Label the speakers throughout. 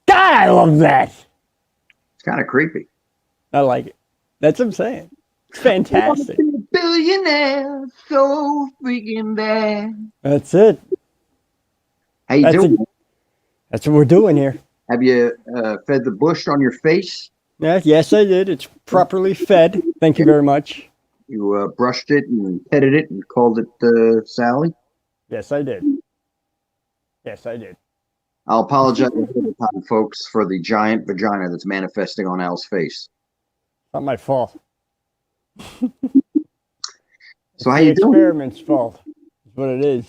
Speaker 1: God, I love that.
Speaker 2: It's kind of creepy.
Speaker 1: I like it. That's what I'm saying. It's fantastic.
Speaker 2: Billionaire, so freaking bad.
Speaker 1: That's it.
Speaker 2: How you doing?
Speaker 1: That's what we're doing here.
Speaker 2: Have you fed the bush on your face?
Speaker 1: Yes, I did. It's properly fed. Thank you very much.
Speaker 2: You brushed it and petted it and called it Sally?
Speaker 1: Yes, I did. Yes, I did.
Speaker 2: I'll apologize ahead of time, folks, for the giant vagina that's manifesting on Al's face.
Speaker 1: Not my fault.
Speaker 2: So how you doing?
Speaker 1: Experiment's fault. That's what it is.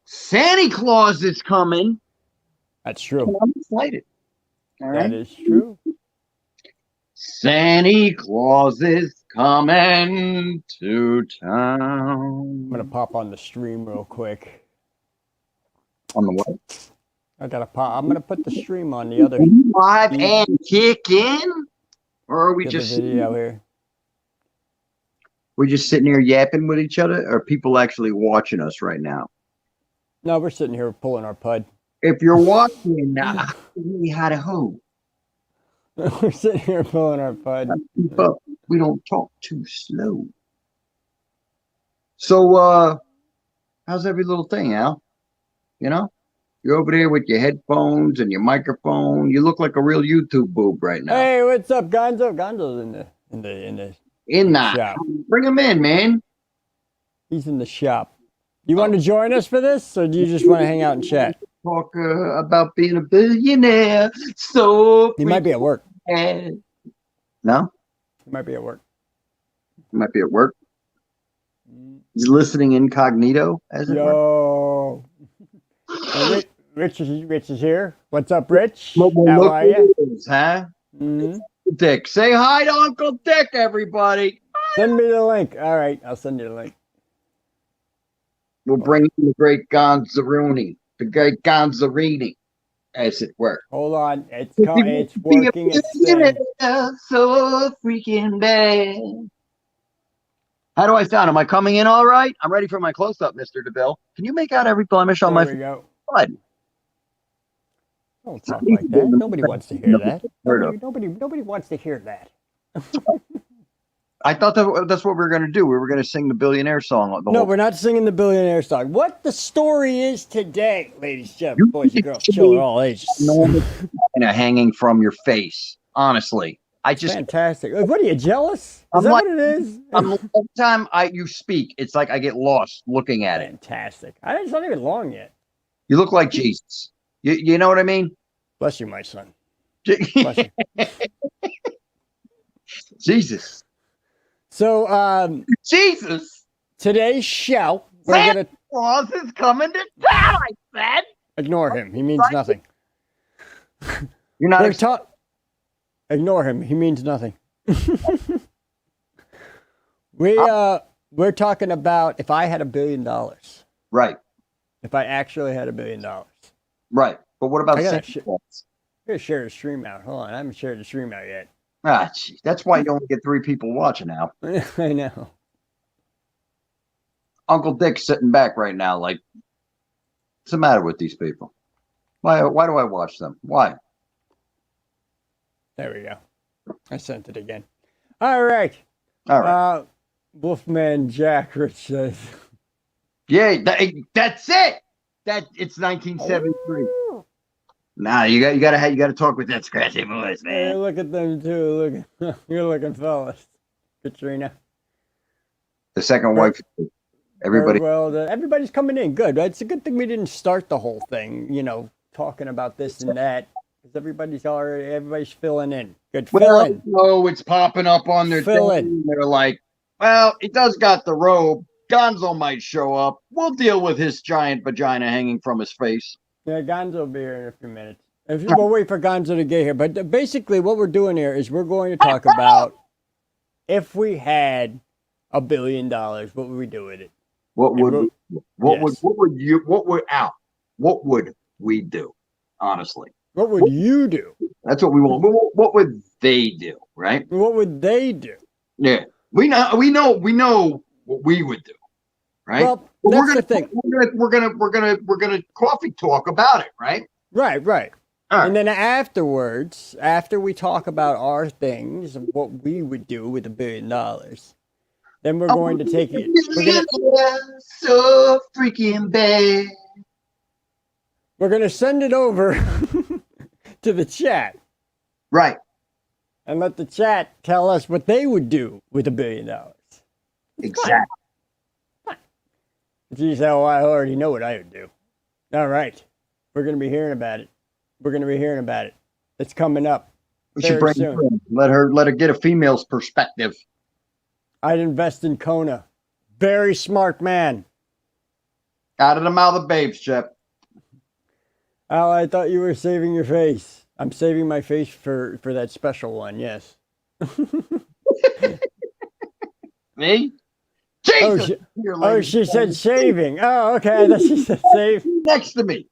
Speaker 2: Santa Claus is coming.
Speaker 1: That's true.
Speaker 2: I'm excited. All right.
Speaker 1: That is true.
Speaker 2: Santa Claus is coming to town.
Speaker 1: I'm gonna pop on the stream real quick.
Speaker 2: On the what?
Speaker 1: I gotta pop. I'm gonna put the stream on the other.
Speaker 2: Live and kicking, or are we just
Speaker 1: video here?
Speaker 2: We're just sitting here yapping with each other, or are people actually watching us right now?
Speaker 1: No, we're sitting here pulling our pud.
Speaker 2: If you're watching, we had a hoe.
Speaker 1: We're sitting here pulling our pud.
Speaker 2: Keep up. We don't talk too slow. So, how's every little thing, Al? You know, you're over there with your headphones and your microphone. You look like a real YouTube boob right now.
Speaker 1: Hey, what's up, Gonzo? Gonzo's in the shop.
Speaker 2: Bring him in, man.
Speaker 1: He's in the shop. You want to join us for this, or do you just want to hang out and chat?
Speaker 2: Talk about being a billionaire. So
Speaker 1: he might be at work.
Speaker 2: No?
Speaker 1: He might be at work.
Speaker 2: He might be at work. He's listening incognito, as it were.
Speaker 1: Hey, Rich is here. What's up, Rich? How are you?
Speaker 2: Huh? Dick. Say hi to Uncle Dick, everybody.
Speaker 1: Send me the link. All right, I'll send you the link.
Speaker 2: We'll bring in the great Gonzaroni, the great Gonzarini, as it were.
Speaker 1: Hold on, it's working. It's
Speaker 2: so freaking bad. How do I sound? Am I coming in all right? I'm ready for my close-up, Mr. DeVille. Can you make out every blemish on my face?
Speaker 1: There we
Speaker 2: go.
Speaker 1: Don't talk like that. Nobody wants to hear that. Nobody wants to hear that.
Speaker 2: I thought that's what we were going to do. We were going to sing the billionaire song.
Speaker 1: No, we're not singing the billionaire song. What the story is today, ladies and gentlemen, boys and girls, children of all ages.
Speaker 2: Hanging from your face, honestly.
Speaker 1: Fantastic. What are you, jealous? Is that what it is?
Speaker 2: Every time you speak, it's like I get lost looking at it.
Speaker 1: Fantastic. It's not even long yet.
Speaker 2: You look like Jesus. You know what I mean?
Speaker 1: Bless you, my son. Bless you.
Speaker 2: Jesus.
Speaker 1: So,
Speaker 2: Jesus.
Speaker 1: Today's show,
Speaker 2: Santa Claus is coming to town, I said.
Speaker 1: Ignore him. He means nothing.
Speaker 2: You're not.
Speaker 1: Ignore him. He means nothing. We're talking about if I had $1 billion.
Speaker 2: Right.
Speaker 1: If I actually had $1 billion.
Speaker 2: Right. But what about
Speaker 1: I gotta share the stream out. Hold on. I haven't shared the stream out yet.
Speaker 2: Geez. That's why you only get 3 people watching now.
Speaker 1: I know.
Speaker 2: Uncle Dick's sitting back right now like, what's the matter with these people? Why do I watch them? Why?
Speaker 1: There we go. I sent it again. All right. Wolfman Jack Rich says.
Speaker 2: Yeah, that's it. It's 1973. Nah, you got to talk with that scratchy voice, man.
Speaker 1: Hey, look at them too. Look, you're looking fellas. Katrina.
Speaker 2: The second wife.
Speaker 1: Everybody's coming in. Good. It's a good thing we didn't start the whole thing. Talking about this and that. Because everybody's filling in. Good. Fill in.
Speaker 2: No, it's popping up on their thing. They're like, well, he does got the robe. Gonzo might show up. We'll deal with his giant vagina hanging from his face.
Speaker 1: Yeah, Gonzo will be here in a few minutes. We'll wait for Gonzo to get here. But basically what we're doing here is we're going to talk about if we had $1 billion, what would we do with it?
Speaker 2: What would we do? Honestly.
Speaker 1: What would you do?
Speaker 2: That's what we want. What would they do, right?
Speaker 1: What would they do?
Speaker 2: Yeah. We know what we would do. Right?
Speaker 1: Well, That's the thing.
Speaker 2: We're gonna coffee talk about it, right?
Speaker 1: Right.
Speaker 2: All right.
Speaker 1: And then afterwards, after we talk about our things and what we would do with $1 billion, then we're going to take it.
Speaker 2: So freaking bad.
Speaker 1: We're going to send it over to the chat.
Speaker 2: Right.
Speaker 1: And let the chat tell us what they would do with $1 billion.
Speaker 2: Exactly.
Speaker 1: Geez, hell, I already know what I would do. All right. We're going to be hearing about it. It's coming up.
Speaker 2: We should bring her in. Let her get a female's perspective.
Speaker 1: I'd invest in Kona. Very smart man.
Speaker 2: Out of the mouth of babes, Chip.
Speaker 1: Al, I thought you were saving your face. I'm saving my face for that special one, yes.
Speaker 2: Me? Jesus!
Speaker 1: She said shaving. Oh, okay. I thought she said save.
Speaker 2: Next to me.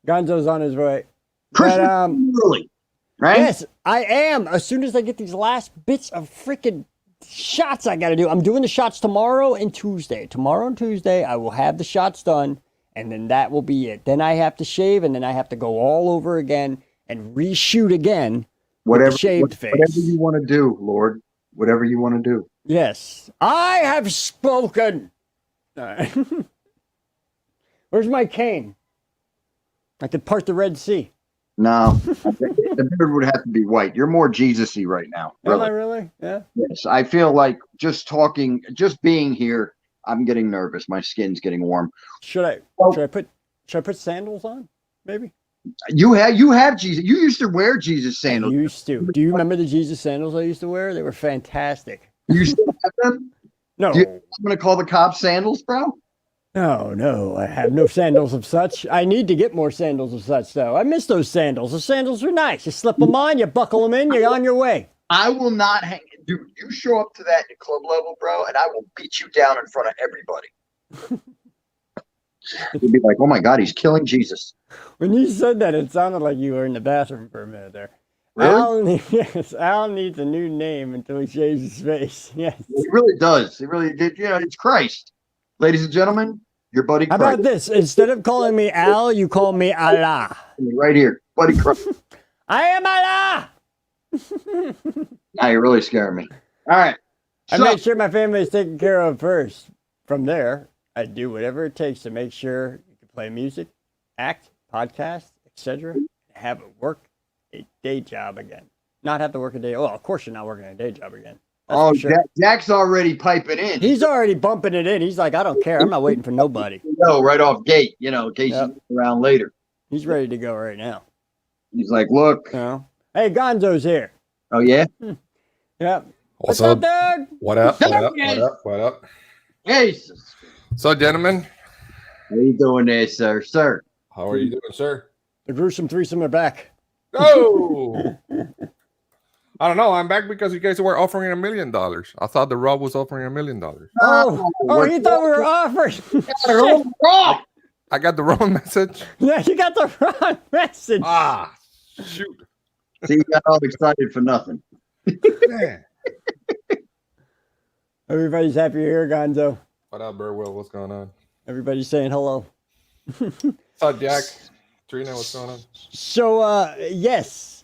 Speaker 1: Gonzo's on his way.
Speaker 2: Christmas early, right?
Speaker 1: Yes, I am. As soon as I get these last bits of freaking shots I got to do. I'm doing the shots tomorrow and Tuesday. Tomorrow and Tuesday, I will have the shots done, and then that will be it. Then I have to shave, and then I have to go all over again and reshoot again with the shaved face.
Speaker 2: Whatever you want to do, Lord. Whatever you want to do.
Speaker 1: Yes, I have spoken. All right. Where's my cane? I could part the Red Sea.
Speaker 2: No, the beard would have to be white. You're more Jesus-y right now.
Speaker 1: Really. Am I really? Yeah.
Speaker 2: Yes, I feel like just being here, I'm getting nervous. My skin's getting warm.
Speaker 1: Should I put sandals on? Maybe.
Speaker 2: You have Jesus. You used to wear Jesus sandals.
Speaker 1: I used to. Do you remember the Jesus sandals I used to wear? They were fantastic.
Speaker 2: You still have them?
Speaker 1: No.
Speaker 2: I'm going to call the cops sandals, bro.
Speaker 1: No, I have no sandals of such. I need to get more sandals of such, though. I miss those sandals. The sandals are nice. You slip them on, you buckle them in, you're on your way.
Speaker 2: I will not hang. Dude, you show up to that at club level, bro, and I will beat you down in front of everybody. You'd be like, oh my God, he's killing Jesus.
Speaker 1: When you said that, it sounded like you were in the bathroom for a minute there.
Speaker 2: Really?
Speaker 1: Al needs a new name until he shaves his face. Yes.
Speaker 2: He really does. He really did. You know, it's Christ. Ladies and gentlemen, your buddy Christ.
Speaker 1: How about this? Instead of calling me Al, you call me Allah.
Speaker 2: Right here. Buddy Christ.
Speaker 1: I am Allah!
Speaker 2: Now you're really scaring me. All right.
Speaker 1: I make sure my family is taken care of first. From there, I do whatever it takes to make sure you can play music, act, podcast, etc. Have it work a day job again. Not have to work a day. Well, of course you're not working a day job again.
Speaker 2: That's sure. Jack's already piping in.
Speaker 1: He's already bumping it in. He's like, I don't care. I'm not waiting for nobody.
Speaker 2: No, right off gate, in case he's around later.
Speaker 1: He's ready to go right now.
Speaker 2: He's like, look.
Speaker 1: Hey, Gonzo's here.
Speaker 2: Oh, yeah?
Speaker 1: Yeah.
Speaker 3: What's up, dude? What up? What up?
Speaker 2: Jesus.
Speaker 3: So, gentlemen.
Speaker 2: How you doing there, sir? Sir.
Speaker 3: How are you doing, sir?
Speaker 1: The gruesome threesome are back.
Speaker 3: Oh! I don't know. I'm back because you guys were offering $1 million. I thought the Rob was offering $1 million.
Speaker 1: Oh, you thought we were offering?
Speaker 3: I got the wrong message.
Speaker 1: Yeah, you got the wrong message.
Speaker 3: Ah, shoot.
Speaker 2: See, you got all excited for nothing.
Speaker 1: Everybody's happy you're here, Gonzo.
Speaker 3: What up, Burwell? What's going on?
Speaker 1: Everybody's saying hello.
Speaker 3: What's up, Jack? Trina, what's going on?
Speaker 1: So, yes.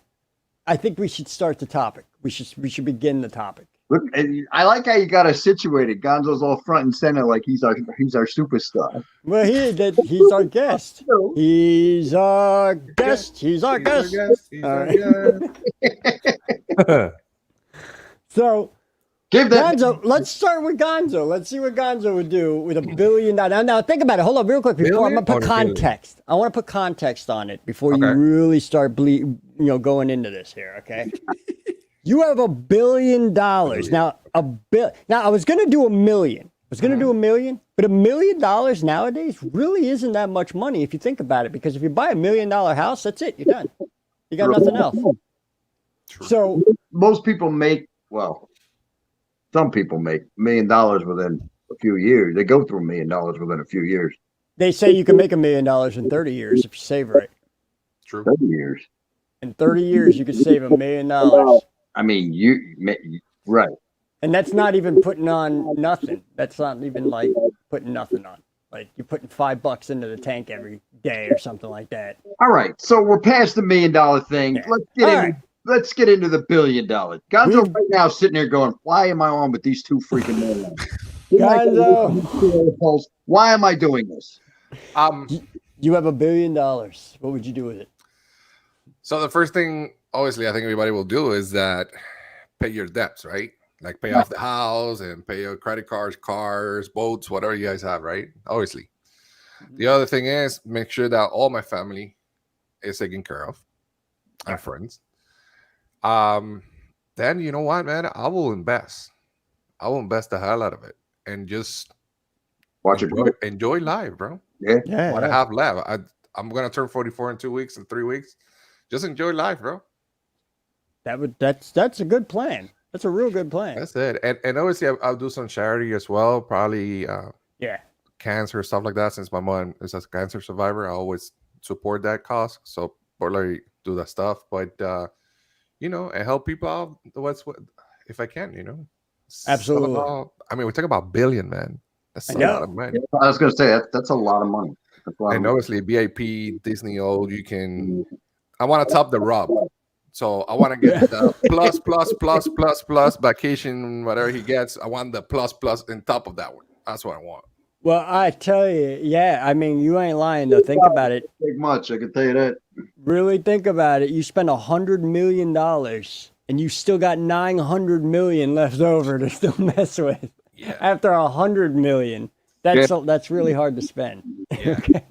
Speaker 1: I think we should start the topic. We should begin the topic.
Speaker 2: Look, I like how you got us situated. Gonzo's all front and center, like he's our superstar.
Speaker 1: Well, he's our guest. He's our guest. He's our guest. So, Gonzo, let's start with Gonzo. Let's see what Gonzo would do with $1 billion. Now, think about it. Hold on, real quick. Before I'm gonna put context. I want to put context on it before you really start going into this here. Okay. You have $1 billion now. Now, I was gonna do $1 million. But $1 million nowadays really isn't that much money if you think about it. Because if you buy $1 million house, that's it. You're done. You got nothing else. So
Speaker 2: most people some people make $1 million within a few years. They go through $1 million within a few years.
Speaker 1: They say you can make $1 million in 30 years if you save right.
Speaker 3: True.
Speaker 2: 30 years.
Speaker 1: In 30 years, you could save $1 million.
Speaker 2: I mean, right.
Speaker 1: And that's not even putting on nothing. That's not even like putting nothing on. Like you're putting $5 into the tank every day or something like that.
Speaker 2: All right, so we're past the $1 million thing.
Speaker 1: Yeah.
Speaker 2: Let's get into the $1 billion. Gonzo
Speaker 1: We've-
Speaker 2: right now sitting there going, "Why am I on with these two freaking men?"
Speaker 1: Gonzo.
Speaker 2: Why am I doing this?
Speaker 1: You have $1 billion. What would you do with it?
Speaker 3: So the first thing, obviously, I think everybody will do is that pay your debts, right? Like pay off the house and pay your credit cards, cars, boats, whatever you guys have, right? Obviously. The other thing is make sure that all my family is taken care of, and friends. Then you know what, man? I will invest. I will invest the hell out of it and just enjoy life, bro.
Speaker 2: Yeah.
Speaker 3: What I have left. I'm gonna turn 44 in 2 weeks, in 3 weeks. Just enjoy life, bro.
Speaker 1: That's a good plan. That's a real good plan.
Speaker 3: That's it. And obviously I'll do some charity as well. Probably cancer, stuff like that. Since my mom is a cancer survivor, I always support that cause. So probably do that stuff. But and help people out if I can, It's
Speaker 1: Absolutely.
Speaker 3: we're talking about billion, man. That's a lot of money.
Speaker 2: I was gonna say that's a lot of money.
Speaker 3: And obviously VIP, Disney old, I want to top the rub. So I want to get the plus vacation, whatever he gets. I want the plus in top of that one. That's what I want.
Speaker 1: Well, I tell you, you ain't lying though. Think about it.
Speaker 2: Take much, I can tell you that.
Speaker 1: Really think about it. You spend $100 million and you still got 900 million left over to still mess with.
Speaker 3: Yeah.
Speaker 1: After 100 million, that's really hard to spend.
Speaker 3: Yeah.
Speaker 1: Okay.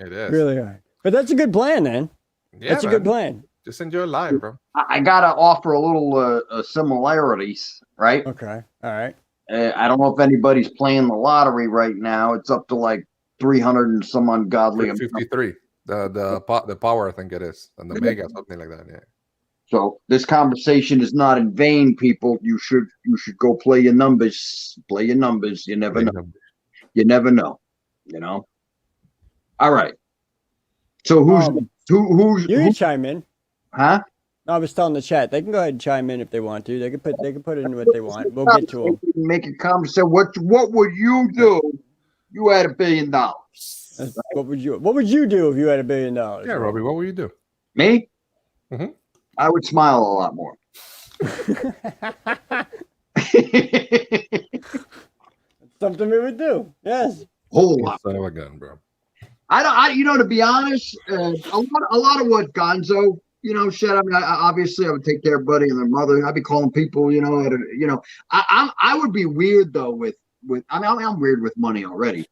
Speaker 3: It is
Speaker 1: really hard. But that's a good plan, man.
Speaker 3: Yeah,
Speaker 1: that's a good plan.
Speaker 3: Just enjoy life, bro.
Speaker 2: I gotta offer a little similarities, right?
Speaker 1: Okay. All right.
Speaker 2: I don't know if anybody's playing the lottery right now. It's up to like 300 and some ungodly.
Speaker 3: 53. The power, I think it is, and the mega, something like that. Yeah.
Speaker 2: So this conversation is not in vain, people. You should go play your numbers. Play your numbers. You never know. You never know. All right. So who's
Speaker 1: you can chime in?
Speaker 2: Huh?
Speaker 1: No, I was telling the chat they can go ahead and chime in if they want to. They can put in what they want. We'll get to them.
Speaker 2: Make a comment. Say what would you do? You had $1 billion.
Speaker 1: What would you do if you had $1 billion?
Speaker 3: Yeah, Robbie, what would you do?
Speaker 2: Me?
Speaker 3: Mm-hmm.
Speaker 2: I would smile a lot more.
Speaker 1: Something we would do. Yes.
Speaker 2: Whole lot.
Speaker 3: Son of a gun, bro.
Speaker 2: To be honest, a lot of what Gonzo, shit. I mean, obviously I would take care of Buddy and their mother. I'd be calling people, I would be weird though with, I'm weird with money already,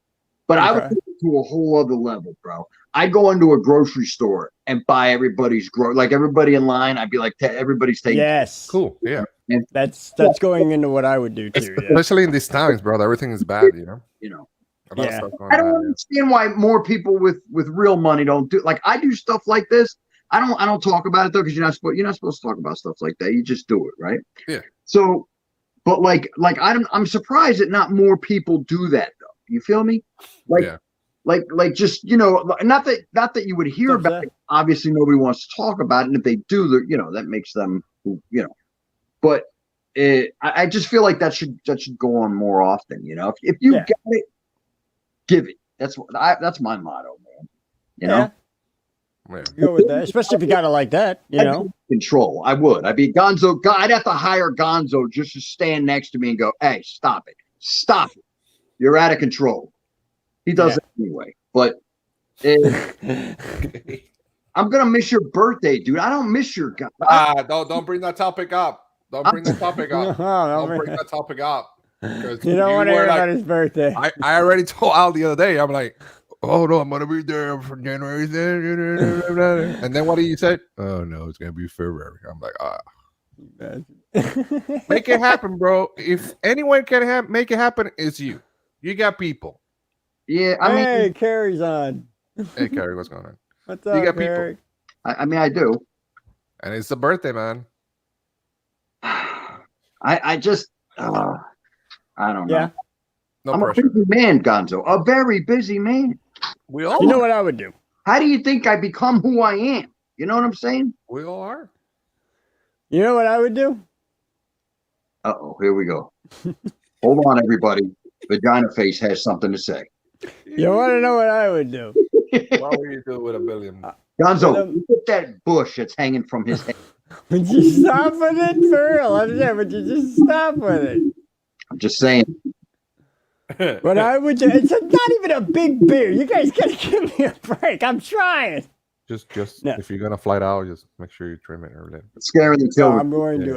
Speaker 2: but I would take it to a whole other level, bro. I'd go into a grocery store and buy everybody's like everybody in line. I'd be like, everybody's taking.
Speaker 1: Yes.
Speaker 3: Cool. Yeah.
Speaker 2: And
Speaker 1: that's going into what I would do too.
Speaker 3: Especially in these times, bro. Everything is bad,
Speaker 2: I don't understand why more people with real money don't do. Like I do stuff like this. I don't talk about it though, because you're not supposed to talk about stuff like that. You just do it, right?
Speaker 3: Yeah.
Speaker 2: So, but like I'm surprised that not more people do that though. You feel me? Like just not that you would hear about it. Obviously, nobody wants to talk about it, and if they do, that makes them But I just feel like that should go on more often. If you got it, give it. That's my motto, man.
Speaker 1: Go with that, especially if you got it like that.
Speaker 2: Control. I would. I'd be Gonzo. I'd have to hire Gonzo just to stand next to me and go, "Hey, stop it! You're out of control." He does it anyway. But I'm gonna miss your birthday, dude. I don't miss your guy.
Speaker 3: Don't bring that topic up. Don't bring that topic up. Don't bring that topic up.
Speaker 1: You don't want to hear about his birthday.
Speaker 3: I already told Al the other day. I'm like, oh no, I'm gonna be there for January. And then what do you say? Oh no, it's gonna be February. I'm like, make it happen, bro. If anyone can make it happen, it's you. You got people.
Speaker 2: Yeah,
Speaker 1: hey, Carrie's on.
Speaker 3: Hey, Carrie, what's going on?
Speaker 1: What's up,
Speaker 3: you got
Speaker 1: Carrie?
Speaker 3: people.
Speaker 2: I do.
Speaker 3: And it's a birthday, man.
Speaker 2: I just I don't know.
Speaker 1: Yeah.
Speaker 3: No
Speaker 2: I'm
Speaker 3: pressure.
Speaker 2: a busy man, Gonzo. A very busy man.
Speaker 3: We all
Speaker 1: You know what I would do?
Speaker 2: How do you think I become who I am? You know what I'm saying?
Speaker 3: We all are.
Speaker 1: You know what I would do?
Speaker 2: Uh-oh, here we go. Hold on, everybody. Vagina Face has something to say.
Speaker 1: You want to know what I would do?
Speaker 3: What would you do with $1 billion?
Speaker 2: Gonzo, look at that bush that's hanging from his head.
Speaker 1: Would you stop with it for real? I'm saying, would you just stop with it?
Speaker 2: I'm just saying.
Speaker 1: What I would do, it's not even a big beard. You guys gotta give me a break. I'm trying.
Speaker 3: Just
Speaker 1: No.
Speaker 3: if you're gonna fly it out, just make sure you trim it early.
Speaker 2: It's scary the
Speaker 1: So
Speaker 2: children.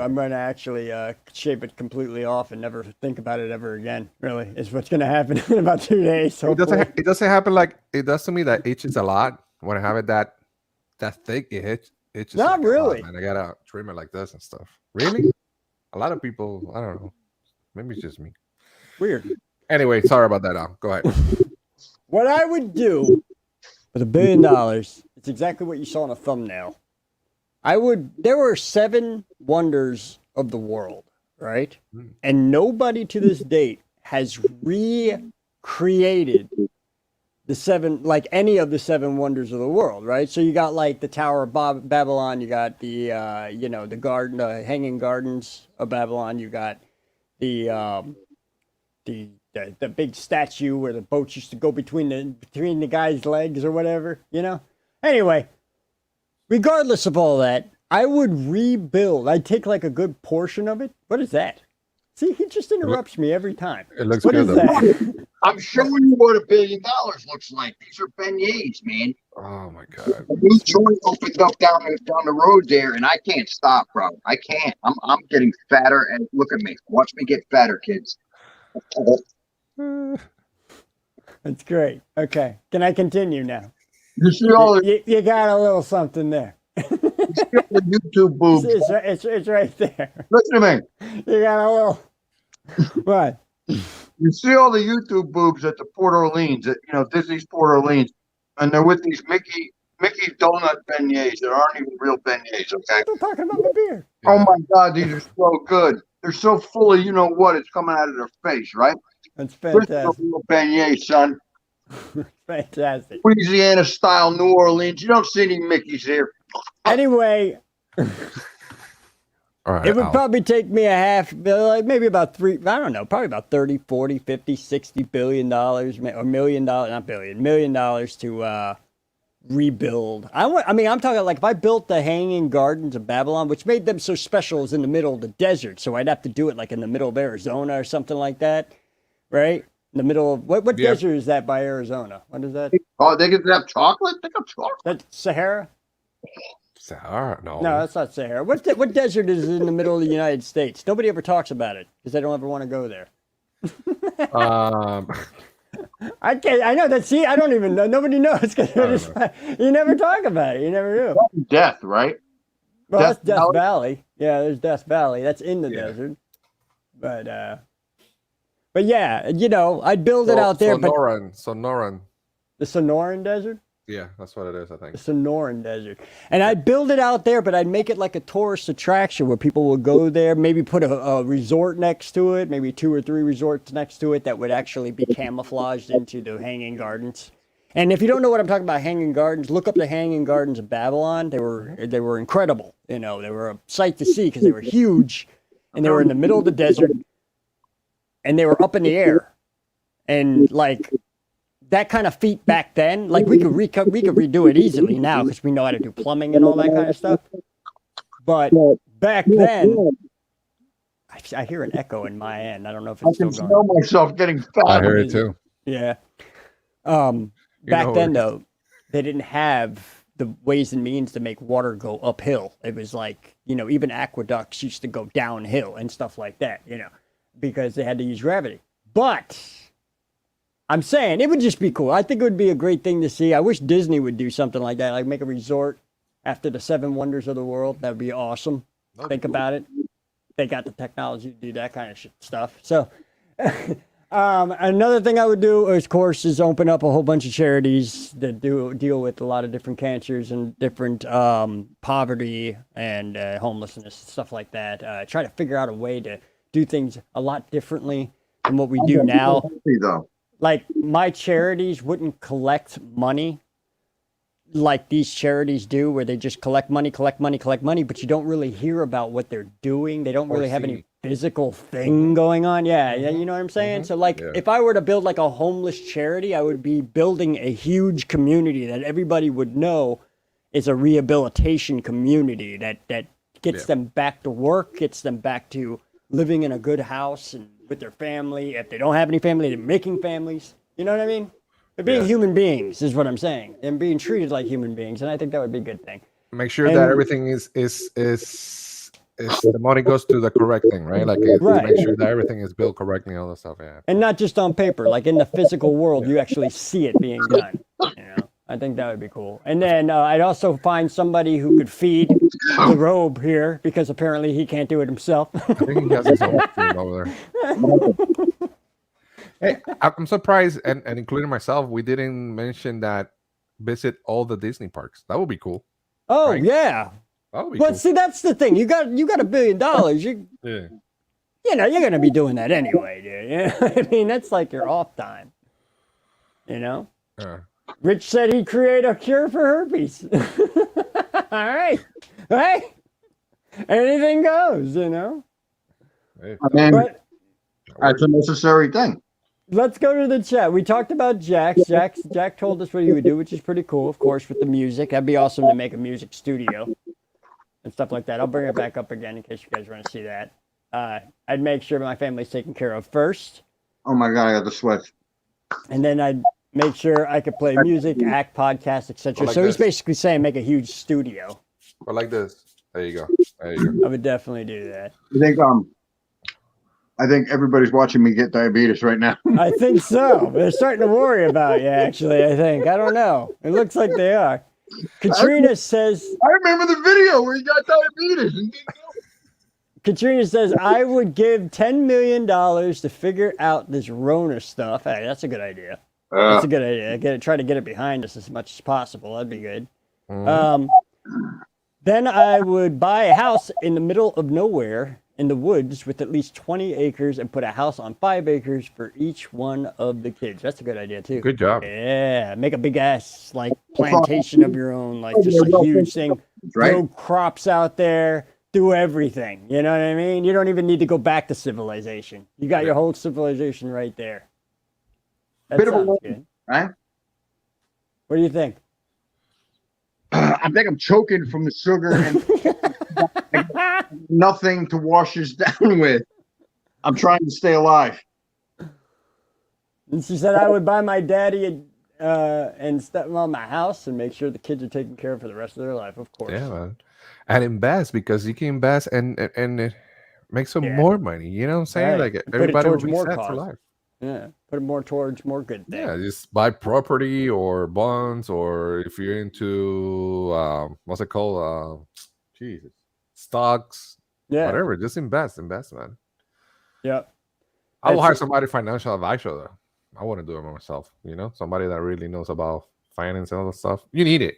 Speaker 1: I'm going to actually shape it completely off and never think about it ever again. Really, is what's going to happen in about 2 days.
Speaker 3: It doesn't happen like it does to me. That itches a lot when I have it that thick. It itches.
Speaker 1: Not
Speaker 3: like
Speaker 1: really.
Speaker 3: a lot, man. I gotta trim it like this and stuff. Really? A lot of people. I don't know. Maybe it's just me.
Speaker 1: Weird.
Speaker 3: Anyway, sorry about that. Al. Go ahead.
Speaker 1: What I would do with $1 billion, it's exactly what you saw in a thumbnail. There were 7 wonders of the world, right? And nobody to this date has recreated any of the 7 wonders of the world, right? So you got like the Tower of Babylon, you got the Hanging Gardens of Babylon, you got the big statue where the boats used to go between the guy's legs or whatever, you know? Anyway, regardless of all that, I would rebuild. I'd take like a good portion of it. What is that? See, he just interrupts me every time.
Speaker 3: It looks
Speaker 1: What
Speaker 3: good
Speaker 1: is
Speaker 3: though.
Speaker 1: that?
Speaker 2: I'm showing you what $1 billion looks like. These are beignets, man.
Speaker 3: Oh my god.
Speaker 2: A new joint opened up down the road there, and I can't stop, bro. I can't. I'm getting fatter, and look at me. Watch me get fatter, kids.
Speaker 1: That's great. Okay, can I continue now?
Speaker 2: You see all the,
Speaker 1: You got a little something there.
Speaker 2: YouTube boobs.
Speaker 1: It's right there.
Speaker 2: Listen to me.
Speaker 1: You got a little. What?
Speaker 2: You see all the YouTube boobs at the Port Orleans, at Disney's Port Orleans, and they're with these Mickey donut beignets that aren't even real beignets. Okay.
Speaker 1: Still talking about my beer.
Speaker 2: Oh my God, these are so good. They're so full of it's coming out of their face, right?
Speaker 1: That's
Speaker 2: This is a
Speaker 1: fantastic.
Speaker 2: real beignet, son.
Speaker 1: Fantastic.
Speaker 2: Louisiana style New Orleans. You don't see any Mickeys here.
Speaker 1: Anyway,
Speaker 3: All right.
Speaker 1: it would
Speaker 3: Al.
Speaker 1: probably take me maybe about probably about 30, 40, 50, 60 billion dollars or $1 million, not billion, $1 million to rebuild. I'm talking like if I built the Hanging Gardens of Babylon, which made them so special, is in the middle of the desert. So I'd have to do it like in the middle of Arizona or something like that, right? In the middle of what desert is that by Arizona? What is that?
Speaker 2: Oh, they get have chocolate? They got chocolate.
Speaker 1: That's Sahara?
Speaker 3: Sahara? No.
Speaker 1: No, that's not Sahara. What desert is in the middle of the United States? Nobody ever talks about it because they don't ever want to go there. I can't. I know that. See, I don't even know. Nobody knows because you never talk about it. You never do.
Speaker 2: Death, right?
Speaker 1: Well,
Speaker 2: Death
Speaker 1: that's Death
Speaker 2: Valley?
Speaker 1: Valley. Yeah, there's Death Valley. That's in the desert. But yeah, I'd build it out there.
Speaker 3: Sonoran.
Speaker 1: The Sonoran Desert.
Speaker 3: Yeah, that's what it is, I think.
Speaker 1: The Sonoran Desert. And I'd build it out there, but I'd make it like a tourist attraction where people will go there, maybe put a resort next to it, maybe 2 or 3 resorts next to it that would actually be camouflaged into the Hanging Gardens. And if you don't know what I'm talking about, Hanging Gardens, look up the Hanging Gardens of Babylon. They were incredible. They were a sight to see because they were huge, and they were in the middle of the desert, and they were up in the air. And like that kind of feat back then, like we could redo it easily now because we know how to do plumbing and all that kind of stuff. But back then, I hear an echo in my end. I don't know if
Speaker 2: I
Speaker 1: it's
Speaker 2: can
Speaker 1: still
Speaker 2: smell
Speaker 1: going.
Speaker 2: myself getting fat.
Speaker 3: I heard it too.
Speaker 1: Yeah. Back then, though, they didn't have the ways and means to make water go uphill. It was like, even aqueducts used to go downhill and stuff like that, because they had to use gravity. But I'm saying it would just be cool. I think it would be a great thing to see. I wish Disney would do something like that, like make a resort after the 7 wonders of the world. That would be awesome. Think about it. They got the technology to do that kind of stuff. So another thing I would do, of course, is open up a whole bunch of charities that deal with a lot of different cancers and different poverty and homelessness, stuff like that. Try to figure out a way to do things a lot differently than what we do now.
Speaker 2: Though.
Speaker 1: Like my charities wouldn't collect money like these charities do, where they just collect money, but you don't really hear about what they're doing. They don't really have any physical thing going on. Yeah, you know what I'm saying? So like if I were to build like a homeless charity, I would be building a huge community that everybody would know is a rehabilitation community that gets them back to work, gets them back to living in a good house and with their family. If they don't have any family, they're making families. You know what I mean? They're being human beings is what I'm saying. And being treated like human beings, and I think that would be a good thing.
Speaker 3: Make sure that everything is the money goes to the correct thing, right? Like make sure that everything is built correctly, all that stuff. Yeah, and
Speaker 1: not just on paper, like in the physical world, you actually see it being done. You know, I think that would be cool. And then I'd also find somebody who could feed the robe here because apparently he can't do it himself.
Speaker 3: I think he has his own food over there. Hey, I'm surprised, and including myself, we didn't mention that visit all the Disney parks. That would be cool.
Speaker 1: Oh yeah.
Speaker 3: But
Speaker 1: cool. See, that's the thing. You got $1 billion. You know, you're gonna be doing that anyway, dude. You know? I mean, that's like your off time. You know. Rich said he'd create a cure for herpes. All right. Hey, anything goes. You know.
Speaker 2: I mean, that's a necessary thing.
Speaker 1: Let's go to the chat. We talked about Jack. Jack told us what he would do, which is pretty cool, of course, with the music. That'd be awesome to make a music studio and stuff like that. I'll bring it back up again in case you guys want to see that. I'd make sure my family's taken care of first.
Speaker 2: Oh my God, I got the sweats.
Speaker 1: And then I'd make sure I could play music, act, podcast, etc. So he's basically saying make a huge studio.
Speaker 3: Or like this. There you go.
Speaker 1: I would definitely do that.
Speaker 2: I think everybody's watching me get diabetes right now.
Speaker 1: I think so. They're starting to worry about you, actually, I think. I don't know. It looks like they are. Katrina says...
Speaker 2: I remember the video where he got diabetes.
Speaker 1: Katrina says, I would give $10 million to figure out this Rona stuff. Hey, that's a good idea. That's a good idea. Try to get it behind us as much as possible. That'd be good. Then I would buy a house in the middle of nowhere in the woods with at least 20 acres and put a house on 5 acres for each one of the kids. That's a good idea too.
Speaker 3: Good job.
Speaker 1: Yeah, make a big ass like plantation of your own, like just a huge thing. Grow crops out there, do everything. You know what I mean? You don't even need to go back to civilization. You got your whole civilization right there. That sounds good.
Speaker 2: Right?
Speaker 1: What do you think?
Speaker 2: I think I'm choking from the sugar and nothing to wash us down with. I'm trying to stay alive.
Speaker 1: And she said I would buy my daddy and stepmom a house and make sure the kids are taken care of for the rest of their life, of course.
Speaker 3: Yeah, man. And invest because you can invest and make some more money. You know what I'm saying? Right. Like everybody will be set for life.
Speaker 1: Yeah, put it more towards more good things.
Speaker 3: Yeah, just buy property or bonds, or if you're into what's it called? Jesus, stocks. Yeah, whatever. Just invest, man.
Speaker 1: Yeah,
Speaker 3: I will hire somebody financial advisor though. I wouldn't do it myself. You know, somebody that really knows about finance and all that stuff. You need it.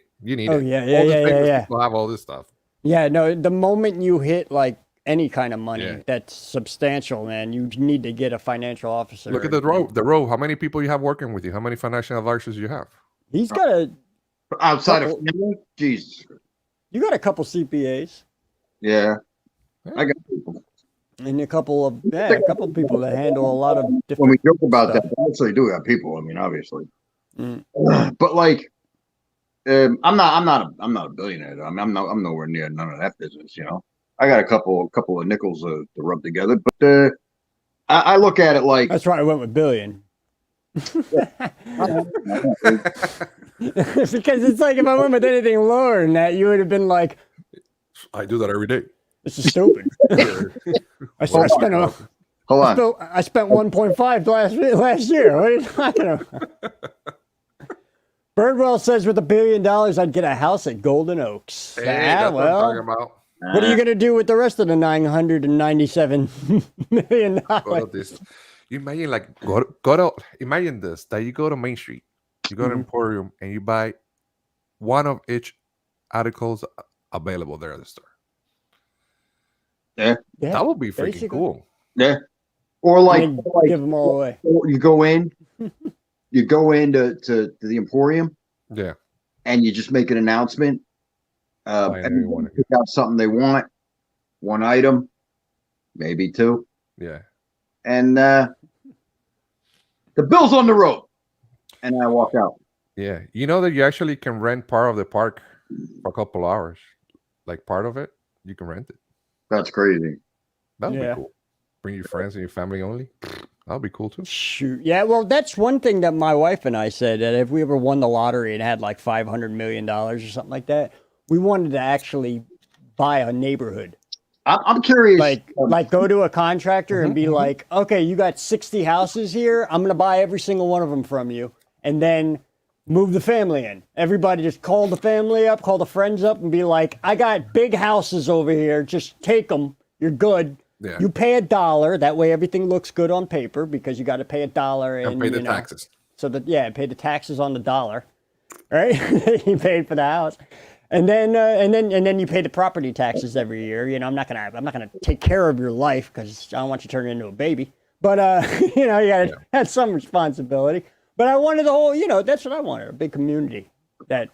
Speaker 1: Oh yeah.
Speaker 3: People have all this stuff.
Speaker 1: Yeah, no. The moment you hit like any kind of money that's substantial, man, you need to get a financial officer.
Speaker 3: Look at the row. How many people you have working with you? How many financial advisors you have?
Speaker 1: He's got a
Speaker 2: outside of family. Jesus,
Speaker 1: you got a couple CPAs.
Speaker 2: Yeah, I got people.
Speaker 1: And a couple of people that handle a lot of different.
Speaker 2: When we joke about that, we actually do have people. I mean, obviously, but like, I'm not a billionaire. I mean, I'm nowhere near none of that business. You know. I got a couple of nickels to rub together, but I look at it like
Speaker 1: that's why I went with billion. Because it's like if I went with anything lower than that, you would have been like,
Speaker 3: I do that every day.
Speaker 1: This is stupid. I spent 1.5 last year. What are you talking about? Birdwell says with $1 billion, I'd get a house at Golden Oaks.
Speaker 3: Hey, that's what I'm talking about.
Speaker 1: What are you going to do with the rest of the $997 million?
Speaker 3: You imagine like imagine this, that you go to Main Street, you go to Emporium and you buy one of each articles available there at the store.
Speaker 2: Yeah.
Speaker 3: That would be freaking cool.
Speaker 2: Yeah. Or like
Speaker 1: give them all away.
Speaker 2: You go into the Emporium.
Speaker 3: Yeah.
Speaker 2: And you just make an announcement. Everyone pick out something they want, one item. maybe 2.
Speaker 3: Yeah.
Speaker 2: And the bill's on the road. And I walk out.
Speaker 3: Yeah. You know that you actually can rent part of the park for a couple hours. Like part of it, you can rent it.
Speaker 2: That's crazy.
Speaker 3: That would be cool. Bring your friends and your family only. That would be cool too.
Speaker 1: Shoot. Yeah, well, that's one thing that my wife and I said, that if we ever won the lottery and had like $500 million or something like that, we wanted to actually buy a neighborhood.
Speaker 2: I'm curious.
Speaker 1: Like go to a contractor and be like, okay, you got 60 houses here. I'm going to buy every single one of them from you. And then move the family in. Everybody just call the family up, call the friends up and be like, I got big houses over here. Just take them. You're good. Yeah. You pay $1. That way everything looks good on paper because you got to pay $1
Speaker 3: and pay the taxes.
Speaker 1: So that, pay the taxes on the dollar, right? You paid for the house. And then you pay the property taxes every year. You know, I'm not gonna take care of your life because I don't want you to turn into a baby. But you gotta have some responsibility. But I wanted the whole, that's what I wanted, a big community that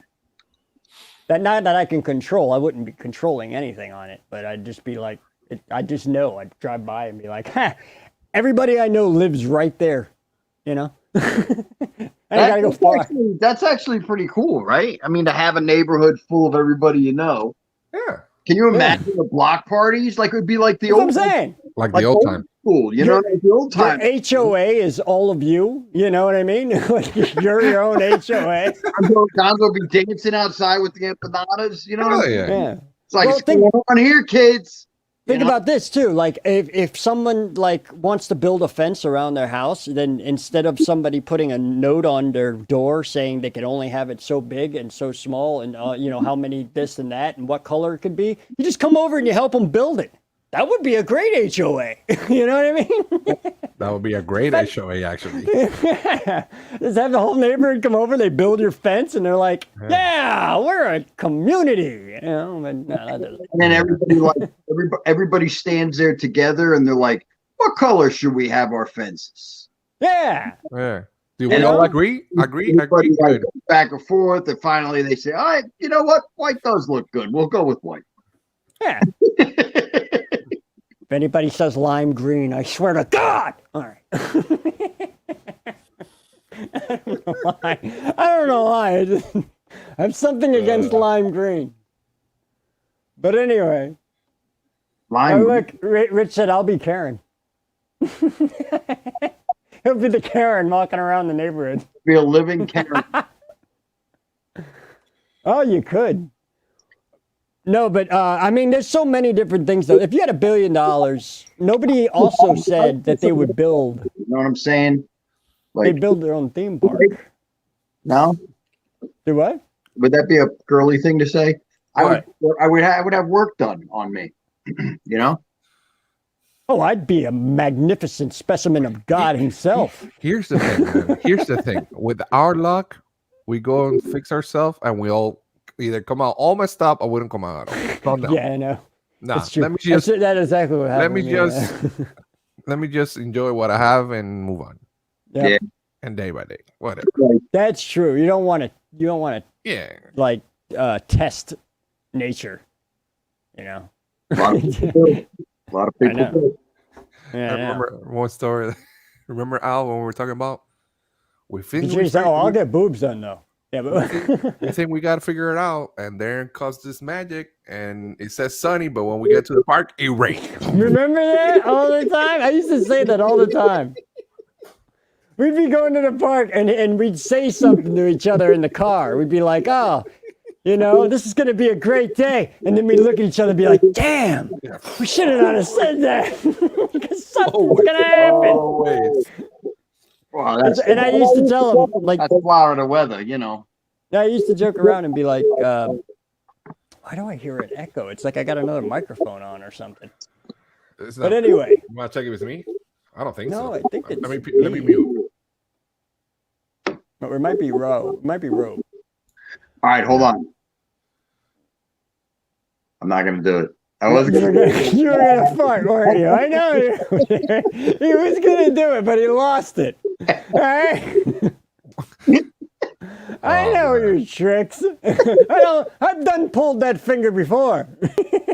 Speaker 1: not that I can control. I wouldn't be controlling anything on it, but I'd just be like, I just know. I'd drive by and be like, everybody I know lives right there, I gotta go far.
Speaker 2: That's actually pretty cool, right? I mean, to have a neighborhood full of everybody you know.
Speaker 3: Yeah.
Speaker 2: Can you imagine the block parties? Like, it would be like the
Speaker 1: That's
Speaker 2: old.
Speaker 1: what I'm saying.
Speaker 3: Like the old time.
Speaker 2: School, like the old time.
Speaker 1: Your HOA is all of you. You know what I mean? Like you're your own HOA.
Speaker 2: Gonzo will be dancing outside with the empanadas. You know what I mean?
Speaker 1: Yeah.
Speaker 2: It's like, what's going on here, kids?
Speaker 1: Think about this too. Like if someone wants to build a fence around their house, then instead of somebody putting a note on their door saying they can only have it so big and so small and how many this and that and what color it could be, you just come over and you help them build it. That would be a great HOA. You know what I mean?
Speaker 3: That would be a great HOA, actually.
Speaker 1: Just have the whole neighborhood come over, they build your fence, and they're like, yeah we're a community. And
Speaker 2: then everybody stands there together, and they're like, what color should we have our fences?
Speaker 1: Yeah.
Speaker 3: Do we all agree? Agree.
Speaker 2: Like, back and forth, and finally they say, all right, you know what? White does look good. We'll go with white.
Speaker 1: Yeah. If anybody says lime green, I swear to God. All right. I don't know why. I have something against lime green. But anyway. Look, Rich said, I'll be Karen. He'll be the Karen walking around the neighborhood.
Speaker 2: Be a living Karen.
Speaker 1: Oh, you could. No, but I mean, there's so many different things, though. If you had $1 billion, nobody also said that they would build.
Speaker 2: You know what I'm saying?
Speaker 1: They build their own theme park.
Speaker 2: No?
Speaker 1: Do what?
Speaker 2: Would that be a girly thing to say? I would have work done on me.
Speaker 1: Oh, I'd be a magnificent specimen of God himself.
Speaker 3: Here's the thing, man. Here's the thing. With our luck, we go and fix ourselves, and we all either come out all messed up or wouldn't come out at all.
Speaker 1: Yeah, I know.
Speaker 3: Nah,
Speaker 1: that is exactly what happened.
Speaker 3: Let me just enjoy what I have and move on.
Speaker 1: Yep. Yeah.
Speaker 3: And day by day, whatever.
Speaker 1: That's true. You don't want to test nature.
Speaker 2: A lot of people do.
Speaker 3: Yeah, I remember one story. Remember Al when we were talking about
Speaker 1: I'll get boobs done though. Yeah, but
Speaker 3: we think we got to figure it out, and there comes this magic, and it says sunny, but when we get to the park, it rains.
Speaker 1: Remember that all the time? I used to say that all the time. We'd be going to the park, and we'd say something to each other in the car. We'd be like, oh, this is going to be a great day. And then we'd look at each other and be like, damn, we should have not have said that. Because something's going to happen.
Speaker 2: Wow,
Speaker 1: and I used to tell him, like,
Speaker 2: that's Florida weather,
Speaker 1: I used to joke around and be like, why do I hear an echo? It's like I got another microphone on or something. But anyway.
Speaker 3: You want to check it with me? I don't think so.
Speaker 1: No, I think it's...
Speaker 3: Let me mute.
Speaker 1: But it might be Roe. It might be Roe.
Speaker 2: All right, hold on. I'm not going to do it. I wasn't going to do it.
Speaker 1: You were going to fart, weren't you? I know you. He was going to do it, but he lost it. All right? I know your tricks. I've done pulled that finger before.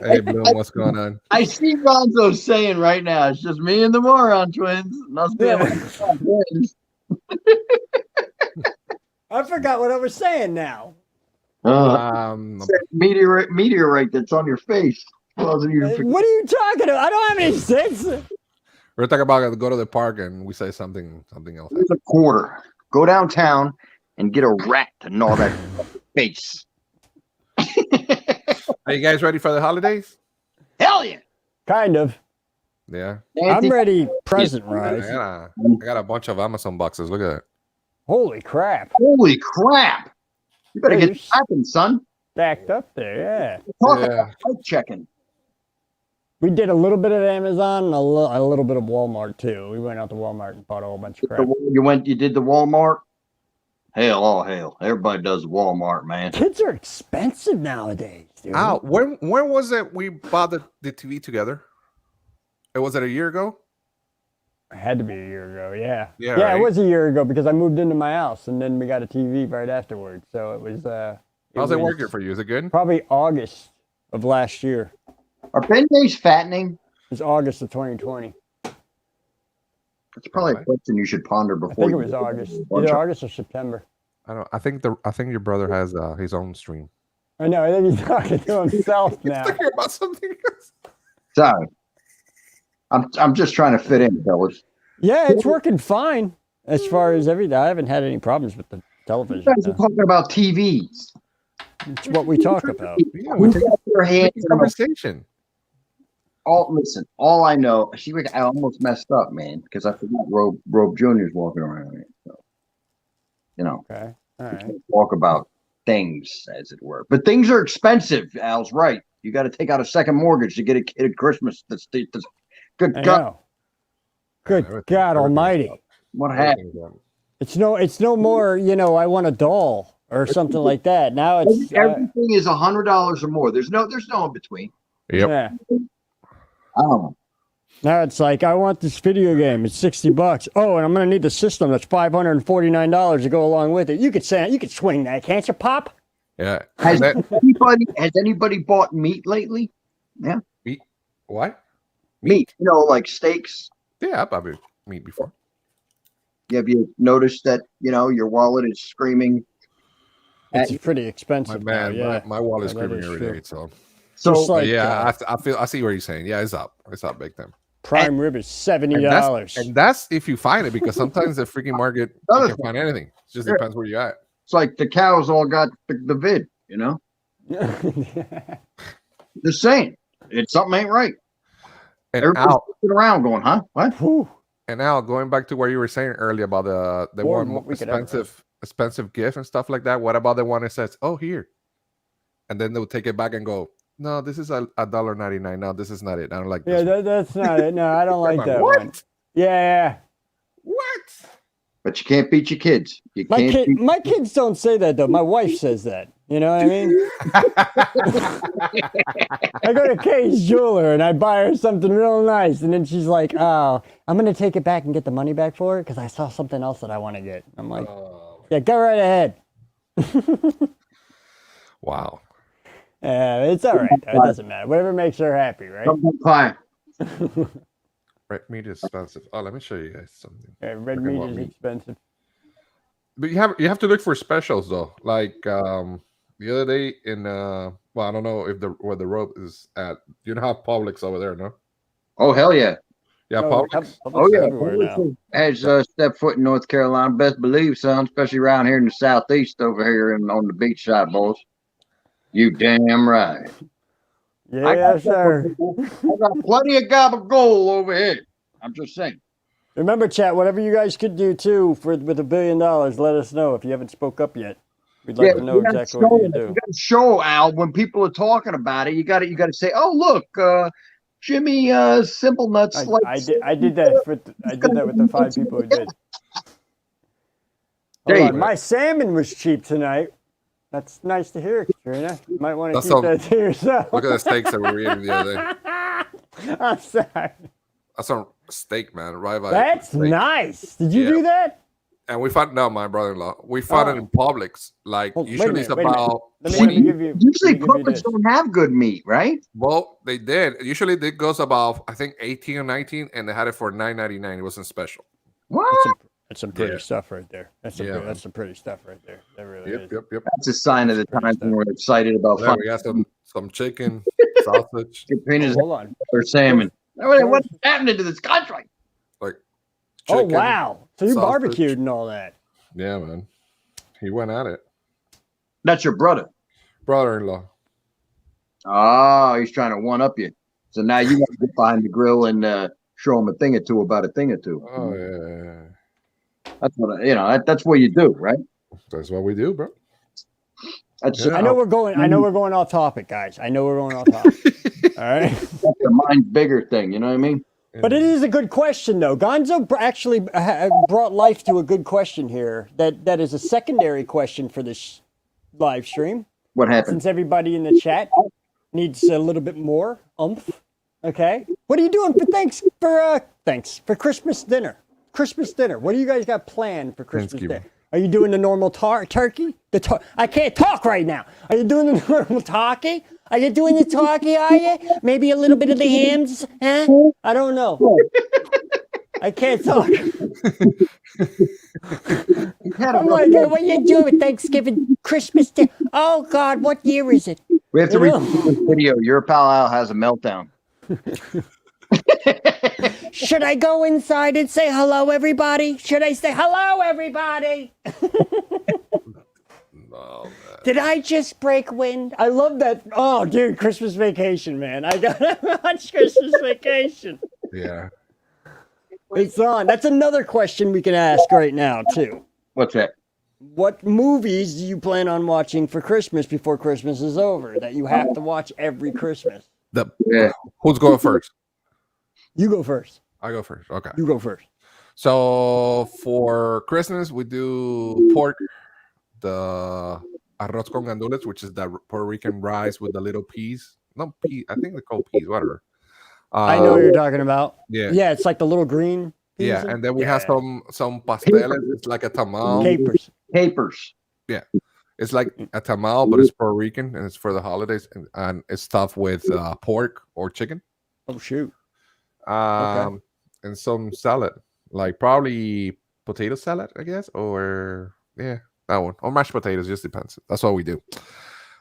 Speaker 3: Hey, Bloom, what's going on?
Speaker 2: I see Gonzo saying right now, it's just me and the Moron twins. Must be twins.
Speaker 1: I forgot what I was saying now.
Speaker 2: Meteorite that's on your face.
Speaker 1: What are you talking about? I don't have any sense.
Speaker 3: We're talking about go to the park and we say something else.
Speaker 2: Here's a quarter. Go downtown and get a rat to gnaw that face.
Speaker 3: Are you guys ready for the holidays?
Speaker 2: Hell yeah.
Speaker 1: Kind of.
Speaker 3: Yeah.
Speaker 1: I'm ready present-wise.
Speaker 3: I got a bunch of Amazon boxes. Look at that.
Speaker 1: Holy crap.
Speaker 2: Holy crap. You better get happening, son.
Speaker 1: Stacked up there, yeah.
Speaker 2: Talk about price checking.
Speaker 1: We did a little bit of Amazon and a little bit of Walmart too. We went out to Walmart and bought a whole bunch of crap.
Speaker 2: You did the Walmart? Hell, all hell. Everybody does Walmart, man.
Speaker 1: Kids are expensive nowadays, dude.
Speaker 3: When was it we bought the TV together? Was it a year ago?
Speaker 1: It had to be a year ago, yeah.
Speaker 3: Yeah,
Speaker 1: right?
Speaker 3: Right?
Speaker 1: It was a year ago because I moved into my house and then we got a TV right afterwards. So it was
Speaker 3: How's it working for you? Is it good?
Speaker 1: Probably August of last year.
Speaker 2: Are beignets fattening?
Speaker 1: It was August of 2020.
Speaker 2: That's probably a question you should ponder before.
Speaker 1: I think it was August. Either August or September.
Speaker 3: I think your brother has his own stream.
Speaker 1: I know. I think he's talking to himself now.
Speaker 3: He's talking about something else.
Speaker 2: Sorry. I'm just trying to fit in, fellas.
Speaker 1: Yeah, it's working fine as far as everything. I haven't had any problems with the television.
Speaker 2: You guys are talking about TVs.
Speaker 1: It's what we talk about.
Speaker 3: Yeah, we take
Speaker 2: your hands in
Speaker 3: conversation.
Speaker 2: All I know, I almost messed up, man, because I forgot Robe Jr.'s walking around here. So,
Speaker 1: Okay. All right.
Speaker 2: Talk about things, as it were. But things are expensive, Al's right. You got to take out a second mortgage to get a kid at Christmas. That's good God.
Speaker 1: Good God Almighty.
Speaker 2: What happened?
Speaker 1: It's no more, I want a doll or something like that. Now it's
Speaker 2: everything is $100 or more. There's no in between.
Speaker 3: Yep.
Speaker 1: Yeah.
Speaker 2: I don't know.
Speaker 1: Now it's like, I want this video game. It's $60. Oh, and I'm gonna need the system that's $549 to go along with it. You could swing that, can't you, Pop?
Speaker 3: Yeah.
Speaker 2: Has anybody bought meat lately? Yeah.
Speaker 3: Meat? What?
Speaker 2: Meat. Like steaks.
Speaker 3: Yeah, I've bought meat before.
Speaker 2: Have you noticed that your wallet is screaming?
Speaker 1: It's pretty expensive.
Speaker 3: My wallet is
Speaker 1: Yeah,
Speaker 3: screaming every
Speaker 1: true.
Speaker 3: day. So
Speaker 1: like,
Speaker 3: I see what you're saying. Yeah, it's up. It's up big time.
Speaker 1: Prime rib is $70.
Speaker 3: And that's if you find it, because sometimes the freaking market you can find anything. It just depends where you're at.
Speaker 2: It's like the cows all got the vid, Just saying, something ain't right.
Speaker 3: And
Speaker 2: Everybody's looking around going, huh? What?
Speaker 1: Whew.
Speaker 3: And now going back to what you were saying earlier about the one expensive gift and stuff like that. What about the one that says, "Oh, here," and then they'll take it back and go, "No, this is $1.99. No, this is not it. I don't like this."
Speaker 1: Yeah, that's not it. No, I don't like that
Speaker 3: what?
Speaker 1: one. Yeah.
Speaker 3: What?
Speaker 2: But you can't beat your kids.
Speaker 1: My kids don't say that though. My wife says that. You know what I mean? I go to Kay's jeweler and I buy her something real nice, and then she's like, "Oh, I'm gonna take it back and get the money back for it because I saw something else that I want to get." I'm like, "Yeah, go right ahead."
Speaker 3: Wow.
Speaker 1: Yeah, it's all right. It doesn't matter. Whatever makes her happy, right?
Speaker 2: Pie.
Speaker 3: Red meat is expensive. Oh, let me show you guys something.
Speaker 1: Yeah, red meat is expensive.
Speaker 3: But you have to look for specials though. Like the other day in I don't know if where the rope is at. You don't have Publix over there, no?
Speaker 2: Oh hell yeah.
Speaker 3: Yeah, Publix.
Speaker 2: Publix has stepped foot in North Carolina. Best believe, son, especially around here in the southeast over here and on the beach side, boys. You damn right.
Speaker 1: Yeah, sir.
Speaker 2: I got plenty of gabagool over here. I'm just saying.
Speaker 1: Remember, chat, whatever you guys could do too with $1 billion, let us know if you haven't spoke up yet. We'd like to know exactly what you do.
Speaker 2: You got to show, Al, when people are talking about it. You got to say, "Oh, look, Jimmy, Simple Nuts."
Speaker 1: I did that with the 5 people who did. Hold on. My salmon was cheap tonight. That's nice to hear, Katrina. You might want to keep that to yourself.
Speaker 3: Look at the steaks that we were eating the other day.
Speaker 1: I'm sorry.
Speaker 3: That's a steak, man. Right by
Speaker 1: That's nice. Did you do that?
Speaker 3: And we found my brother-in-law. We found it in Publix. Like usually it's about
Speaker 2: Usually Publix don't have good meat, right?
Speaker 3: Well, they did. Usually it goes about I think 18 or 19, and they had it for $9.99. It wasn't special.
Speaker 2: What?
Speaker 1: That's some pretty stuff right there. That's some pretty stuff right there. That really is.
Speaker 3: Yep.
Speaker 2: That's a sign of the times when we're excited about fun.
Speaker 3: We got some chicken, sausage.
Speaker 2: Hold on. Or salmon. What's happening to this country?
Speaker 3: Like
Speaker 1: chicken, wow. So you
Speaker 3: sausage.
Speaker 1: barbecued and all that.
Speaker 3: Yeah, man. He went at it.
Speaker 2: That's your brother.
Speaker 3: Brother-in-law.
Speaker 2: Oh, he's trying to one up you. So now you got to get behind the grill and show him a thing or two about a thing or two.
Speaker 3: Oh yeah.
Speaker 2: That's what that's what you do, right?
Speaker 3: That's what we do, bro.
Speaker 1: I know we're going off topic, guys. I know we're going off topic. All right.
Speaker 2: That's the mind bigger thing, you know what I mean?
Speaker 1: But it is a good question, though. Gonzo actually brought life to a good question here. That is a secondary question for this live stream.
Speaker 2: What happened?
Speaker 1: Since everybody in the chat needs a little bit more oomph. Okay. What are you doing for Christmas dinner? Christmas dinner. What do you guys got planned for Christmas dinner? Are you doing the normal turkey? I can't talk right now. Are you doing the normal turkey? Are you doing the turkey, are you? Maybe a little bit of the hams? Huh? I don't know. I can't talk. I'm like, what are you doing Thanksgiving, Christmas dinner? Oh, God, what year is it?
Speaker 2: We have to read this video. Your pal Al has a meltdown.
Speaker 1: Should I go inside and say hello, everybody? Should I say hello, everybody?
Speaker 3: Oh,
Speaker 1: did I just break wind? I love that. Oh, dude, Christmas Vacation, man. I gotta watch Christmas Vacation.
Speaker 3: Yeah.
Speaker 1: It's on. That's another question we can ask right now, too.
Speaker 2: What's that?
Speaker 1: What movies do you plan on watching for Christmas before Christmas is over that you have to watch every Christmas?
Speaker 3: Who's going first?
Speaker 1: You go first.
Speaker 3: I go first. Okay.
Speaker 1: You go first.
Speaker 3: So for Christmas, we do pork, the arroz con gandules, which is that Puerto Rican rice with the little peas. No peas. I think they're called peas. Whatever.
Speaker 1: I know what you're talking about.
Speaker 3: Yeah.
Speaker 1: Yeah, it's like the little green peas.
Speaker 3: Yeah, and then we have some pasteles. It's like a tamal.
Speaker 2: Capers.
Speaker 3: Yeah. It's like a tamal, but it's Puerto Rican, and it's for the holidays, and it's stuffed with pork or chicken.
Speaker 1: Oh, shoot.
Speaker 3: And some salad, like probably potato salad, I guess, or that one, or mashed potatoes, just depends. That's what we do.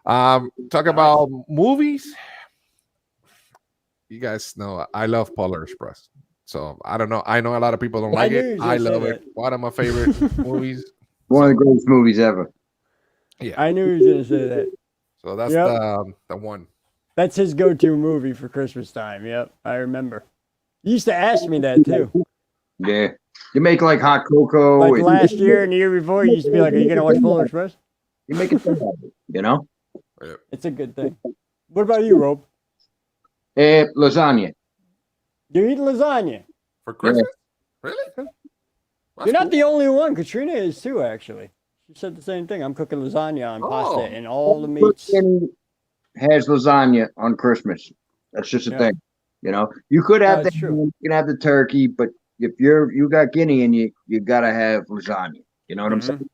Speaker 3: Talk about movies. You guys know I love Polar Express, so I don't know. I know a lot of people don't like it. I love it. One of my favorite movies.
Speaker 2: One of the greatest movies ever.
Speaker 3: Yeah,
Speaker 1: I knew he was gonna say that.
Speaker 3: So that's the one.
Speaker 1: That's his go-to movie for Christmas time. Yep, I remember. You used to ask me that too.
Speaker 2: Yeah. You make like hot cocoa.
Speaker 1: Like last year and the year before, you used to be like, are you going to watch Polar Express?
Speaker 2: You make it, you know?
Speaker 1: It's a good thing. What about you, Rob?
Speaker 2: Lasagna.
Speaker 1: You eat lasagna?
Speaker 3: For Christmas? Yeah. Really?
Speaker 1: You're not the only one. Katrina is too, actually. She said the same thing. I'm cooking lasagna on pasta and all the meats.
Speaker 2: Has lasagna on Christmas. That's just a thing. You know, you could have you can have the turkey, but if you got guinea and you gotta have lasagna. You know what I'm saying?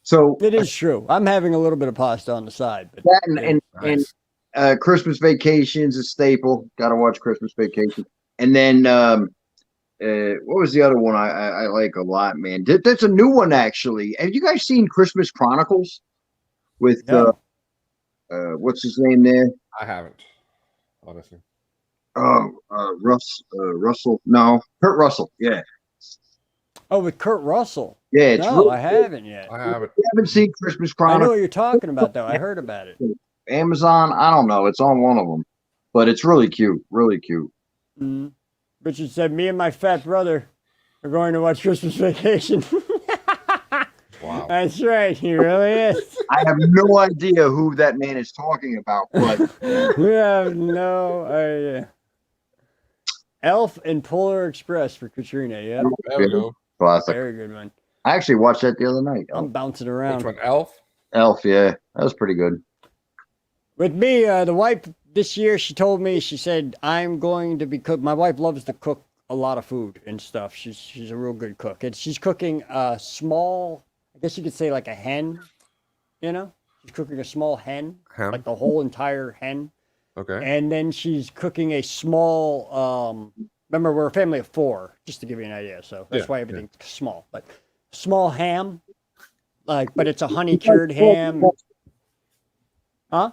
Speaker 2: So
Speaker 1: it is true. I'm having a little bit of pasta on the side, but
Speaker 2: that and Christmas Vacation's a staple. Gotta watch Christmas Vacation. And then what was the other one I like a lot, man? That's a new one actually. Have you guys seen Christmas Chronicles with what's his name there?
Speaker 3: I haven't, honestly.
Speaker 2: Russell. No, Kurt Russell. Yeah.
Speaker 1: Oh, with Kurt Russell.
Speaker 2: Yeah, it's
Speaker 1: I haven't yet.
Speaker 3: I haven't.
Speaker 2: You haven't seen Christmas Chronicles?
Speaker 1: I know what you're talking about, though. I heard about it.
Speaker 2: Amazon. I don't know. It's on one of them, but it's really cute. Really cute.
Speaker 1: Mm-hmm. Richard said, "Me and my fat brother are going to watch Christmas Vacation."
Speaker 3: Wow.
Speaker 1: That's right. He really is.
Speaker 2: I have no idea who that man is talking about, but
Speaker 1: we have no idea. Elf and Polar Express for Katrina. Yeah.
Speaker 3: There we go.
Speaker 2: Classic.
Speaker 1: Very good one.
Speaker 2: I actually watched that the other night.
Speaker 1: I'm bouncing around.
Speaker 3: Which one? Elf?
Speaker 2: Elf, yeah. That was pretty good.
Speaker 1: With me, the wife this year, she told me, she said, I'm going to be cook. My wife loves to cook a lot of food and stuff. She's a real good cook. And she's cooking a small, I guess you could say like a hen, you know? She's cooking a small hen,
Speaker 3: Ham?
Speaker 1: like the whole entire hen.
Speaker 3: Okay.
Speaker 1: And then she's cooking a small, remember we're a family of 4, just to give you an idea. So that's why everything's small. But small ham, like, but it's a honey cured ham. Huh?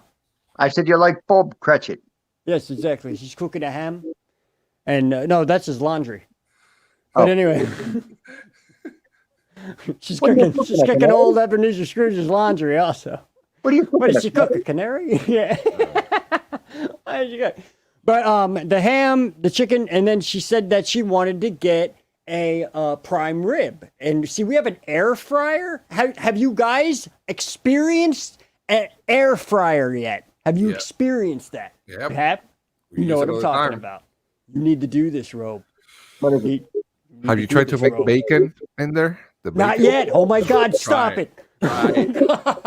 Speaker 4: I said you're like Bob Cratchit.
Speaker 1: Yes, exactly. She's cooking a ham. And no, that's his laundry. But anyway, she's cooking old Ebenezer Scrooge's laundry also.
Speaker 4: What are you cooking?
Speaker 1: What did she cook? A canary? Yeah. Why did she cook? But the ham, the chicken, and then she said that she wanted to get a prime rib. And see, we have an air fryer. Have you guys experienced an air fryer yet? Have you experienced that?
Speaker 3: Yep.
Speaker 1: You have?
Speaker 3: We
Speaker 1: You know
Speaker 3: use
Speaker 1: what
Speaker 3: it
Speaker 1: I'm
Speaker 3: all the
Speaker 1: talking
Speaker 3: time.
Speaker 1: about. You need to do this, Robe.
Speaker 4: What is it?
Speaker 3: Have you tried to make bacon in there? The
Speaker 1: Not
Speaker 3: bacon?
Speaker 1: yet. Oh my God! Stop
Speaker 3: Try
Speaker 1: it.
Speaker 3: Try it.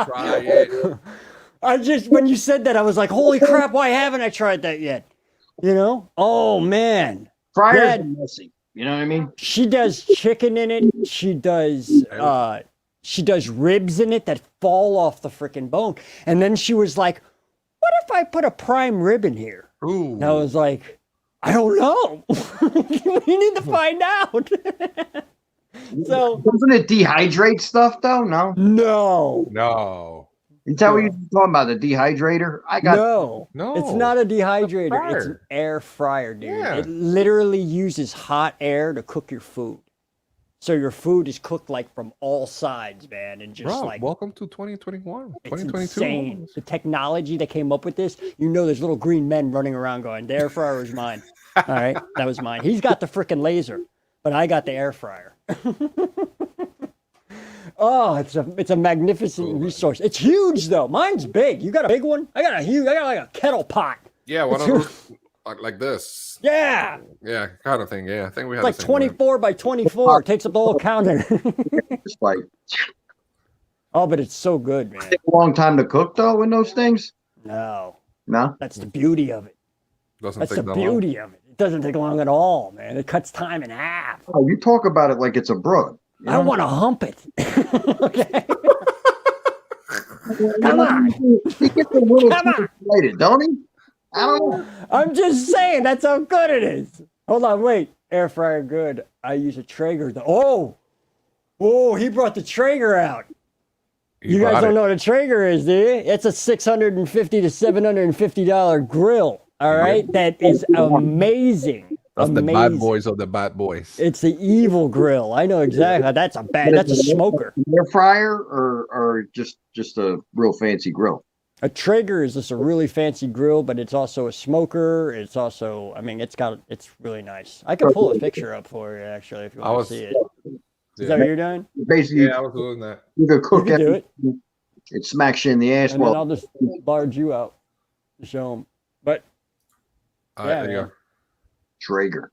Speaker 3: Try it.
Speaker 1: I just, when you said that, I was like, holy crap, why haven't I tried that yet? You know? Oh, man.
Speaker 4: Fryers
Speaker 1: Dad-
Speaker 4: are messy. You know what I mean?
Speaker 1: She does chicken in it. She does ribs in it that fall off the freaking bone. And then she was like, what if I put a prime rib in here?
Speaker 3: Ooh.
Speaker 1: And I was like, I don't know. We need to find out. So,
Speaker 4: Doesn't it dehydrate stuff though? No.
Speaker 3: No.
Speaker 4: Is that what you're talking about? The dehydrator? I got
Speaker 1: no,
Speaker 3: No.
Speaker 1: it's not a dehydrator. It's an
Speaker 3: fryer.
Speaker 1: air fryer, dude.
Speaker 3: Yeah.
Speaker 1: It literally uses hot air to cook your food. So your food is cooked like from all sides, man, and just
Speaker 3: Bro,
Speaker 1: like
Speaker 3: welcome to 2021,
Speaker 1: it's
Speaker 3: 2022.
Speaker 1: insane. The technology that came up with this, you know, there's little green men running around going, "The air fryer is mine." All right, that was mine. He's got the freaking laser, but I got the air fryer. Oh, it's a magnificent resource. It's huge though. Mine's big. You got a big one? I got like a kettle pot.
Speaker 3: Yeah, one of those like this.
Speaker 1: Yeah,
Speaker 3: Yeah, kind of thing. Yeah, I think we have
Speaker 1: like
Speaker 3: the same one.
Speaker 1: 24 by 24. It takes up the whole counter.
Speaker 4: it's like
Speaker 1: Oh, but it's so good, man.
Speaker 4: take a long time to cook though in those things.
Speaker 1: No,
Speaker 4: No.
Speaker 1: that's the beauty of it.
Speaker 3: Doesn't
Speaker 1: That's
Speaker 3: take
Speaker 1: the
Speaker 3: that long.
Speaker 1: beauty of it. It doesn't take long at all, man. It cuts time in half.
Speaker 4: Oh, you talk about it like it's a broad. You
Speaker 1: I don't
Speaker 4: know?
Speaker 1: want to hump it. Okay. Come on.
Speaker 4: He gets a little
Speaker 1: Come
Speaker 4: too
Speaker 1: on.
Speaker 4: excited, don't he? I don't know.
Speaker 1: I'm just saying that's how good it is. Hold on, wait. Air fryer good. I use a Traeger. Oh, he brought the Traeger out. You guys don't know what a Traeger is, do you? It's a $650 to $750 grill. All right, that is amazing.
Speaker 3: That's
Speaker 1: amazing.
Speaker 3: the bad boys of the bad boys.
Speaker 1: It's the evil grill. I know exactly. That's a smoker.
Speaker 4: Air fryer or just a real fancy grill.
Speaker 1: A Traeger is just a really fancy grill, but it's also a smoker. It's also, I mean, it's really nice. I can pull a picture up for you actually if you want to see it. Is that what you're doing?
Speaker 4: Basically,
Speaker 3: Yeah, I was doing that.
Speaker 4: you can
Speaker 1: You
Speaker 4: cook
Speaker 1: can do it,
Speaker 4: it smacks you in the ass.
Speaker 1: and then
Speaker 4: Well,
Speaker 1: I'll just barge you out to show them. But
Speaker 3: All right,
Speaker 1: Yeah,
Speaker 3: there you
Speaker 1: man.
Speaker 3: go.
Speaker 4: Traeger.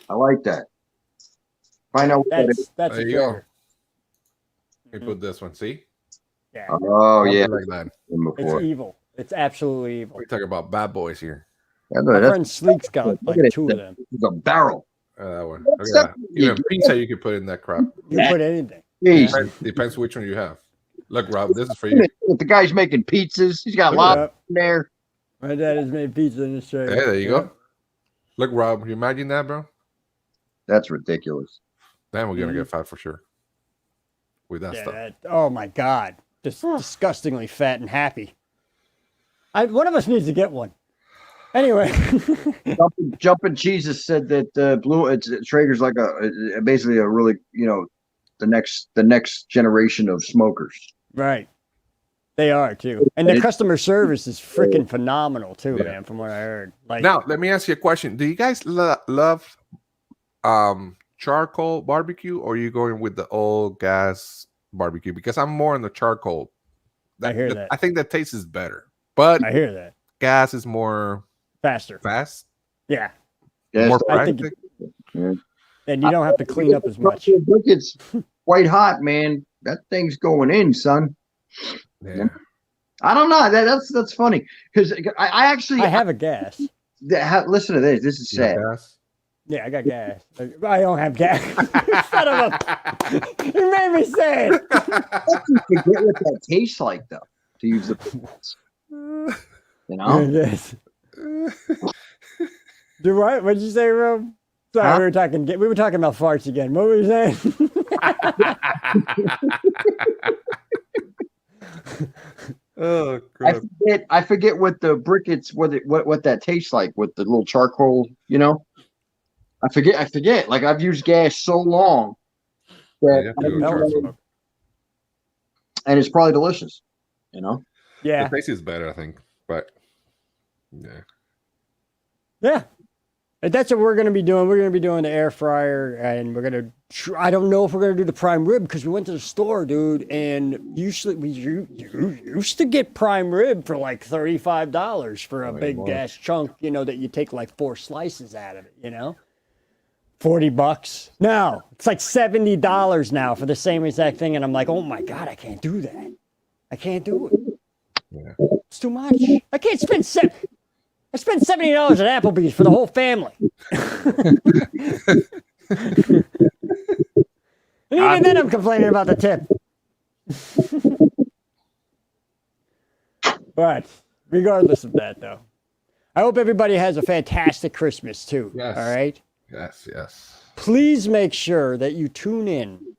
Speaker 4: I like that. Find out what that is.
Speaker 1: that's a
Speaker 3: There you go.
Speaker 1: Traeger.
Speaker 3: Let me put this one. See?
Speaker 1: Yeah,
Speaker 4: Oh
Speaker 3: Something
Speaker 4: yeah,
Speaker 3: like that.
Speaker 4: before.
Speaker 1: it's evil. It's absolutely evil.
Speaker 3: We talk about bad boys here.
Speaker 4: Yeah,
Speaker 1: My
Speaker 4: that's
Speaker 1: friend Sleek's got
Speaker 4: look
Speaker 1: like
Speaker 4: at it.
Speaker 1: 2 of them.
Speaker 4: a barrel.
Speaker 3: That one.
Speaker 4: What's
Speaker 3: Look at
Speaker 4: up?
Speaker 3: that. Even pizza you could put in that crap.
Speaker 1: You can put anything.
Speaker 4: Jeez.
Speaker 3: Depends which one you have. Look, Rob, this is for you.
Speaker 4: If the guy's making pizzas, he's got
Speaker 3: Look at
Speaker 4: lots in there.
Speaker 1: My dad has made pizza in his Traeger.
Speaker 3: Hey, there you go. Look, Rob, you imagine that, bro?
Speaker 4: That's ridiculous.
Speaker 3: Then we're gonna get fat for sure. With that
Speaker 1: Yeah,
Speaker 3: stuff.
Speaker 1: oh my God, just disgustingly fat and happy. One of us needs to get one. Anyway,
Speaker 4: Jumping Jesus said that Traeger's like basically a really the next generation of smokers.
Speaker 1: right, they are too, and the customer service is freaking phenomenal too,
Speaker 3: Yeah.
Speaker 1: man. From what I heard, like
Speaker 3: Now, let me ask you a question. Do you guys love charcoal barbecue, or are you going with the old gas barbecue? Because I'm more on the charcoal.
Speaker 1: I hear that.
Speaker 3: I think that taste is better, but
Speaker 1: I hear that
Speaker 3: gas is more
Speaker 1: faster.
Speaker 3: fast,
Speaker 1: Yeah,
Speaker 4: Yes,
Speaker 3: more
Speaker 1: I think
Speaker 3: practical.
Speaker 1: and you don't have to clean up as much.
Speaker 4: It's white hot, man. That thing's going in, son.
Speaker 3: Yeah.
Speaker 4: I don't know. That's funny because I actually
Speaker 1: I have a gas.
Speaker 4: listen to this. This is
Speaker 3: You have
Speaker 4: sad.
Speaker 3: gas?
Speaker 1: Yeah, I got gas. I don't have gas. Son of a... You made me say it.
Speaker 4: You forget what that tastes like, though, to use the words. You know?
Speaker 1: Yes. Do what? What'd you say, Rome? Sorry,
Speaker 4: Huh?
Speaker 1: we were talking about farts again. What were you saying?
Speaker 3: Oh, crap.
Speaker 4: I forget what the briquettes, what that tastes like with the little charcoal, you know? I forget. Like, I've used gas so long that
Speaker 3: Yeah,
Speaker 4: I don't
Speaker 3: you have to
Speaker 4: know,
Speaker 3: go
Speaker 4: and it's probably delicious, you know?
Speaker 1: Yeah.
Speaker 3: The taste is better, I think. But yeah.
Speaker 1: Yeah. And that's what we're going to be doing. We're going to be doing the air fryer, and we're going to I don't know if we're going to do the prime rib because we went to the store, dude, and usually you used to get prime rib for like $35 for a big gas chunk, you know, that you take like 4 slices out of it, you know? $40. No, it's like $70 now for the same exact thing. And I'm like, oh my God, I can't do that. I can't do it.
Speaker 3: Yeah.
Speaker 1: It's too much. I can't spend I spent $70 at Applebee's for the whole family. And even then, I'm complaining about the tip. But regardless of that, though, I hope everybody has a fantastic Christmas too.
Speaker 3: Yes.
Speaker 1: All right.
Speaker 3: Yes.
Speaker 1: Please make sure that you tune in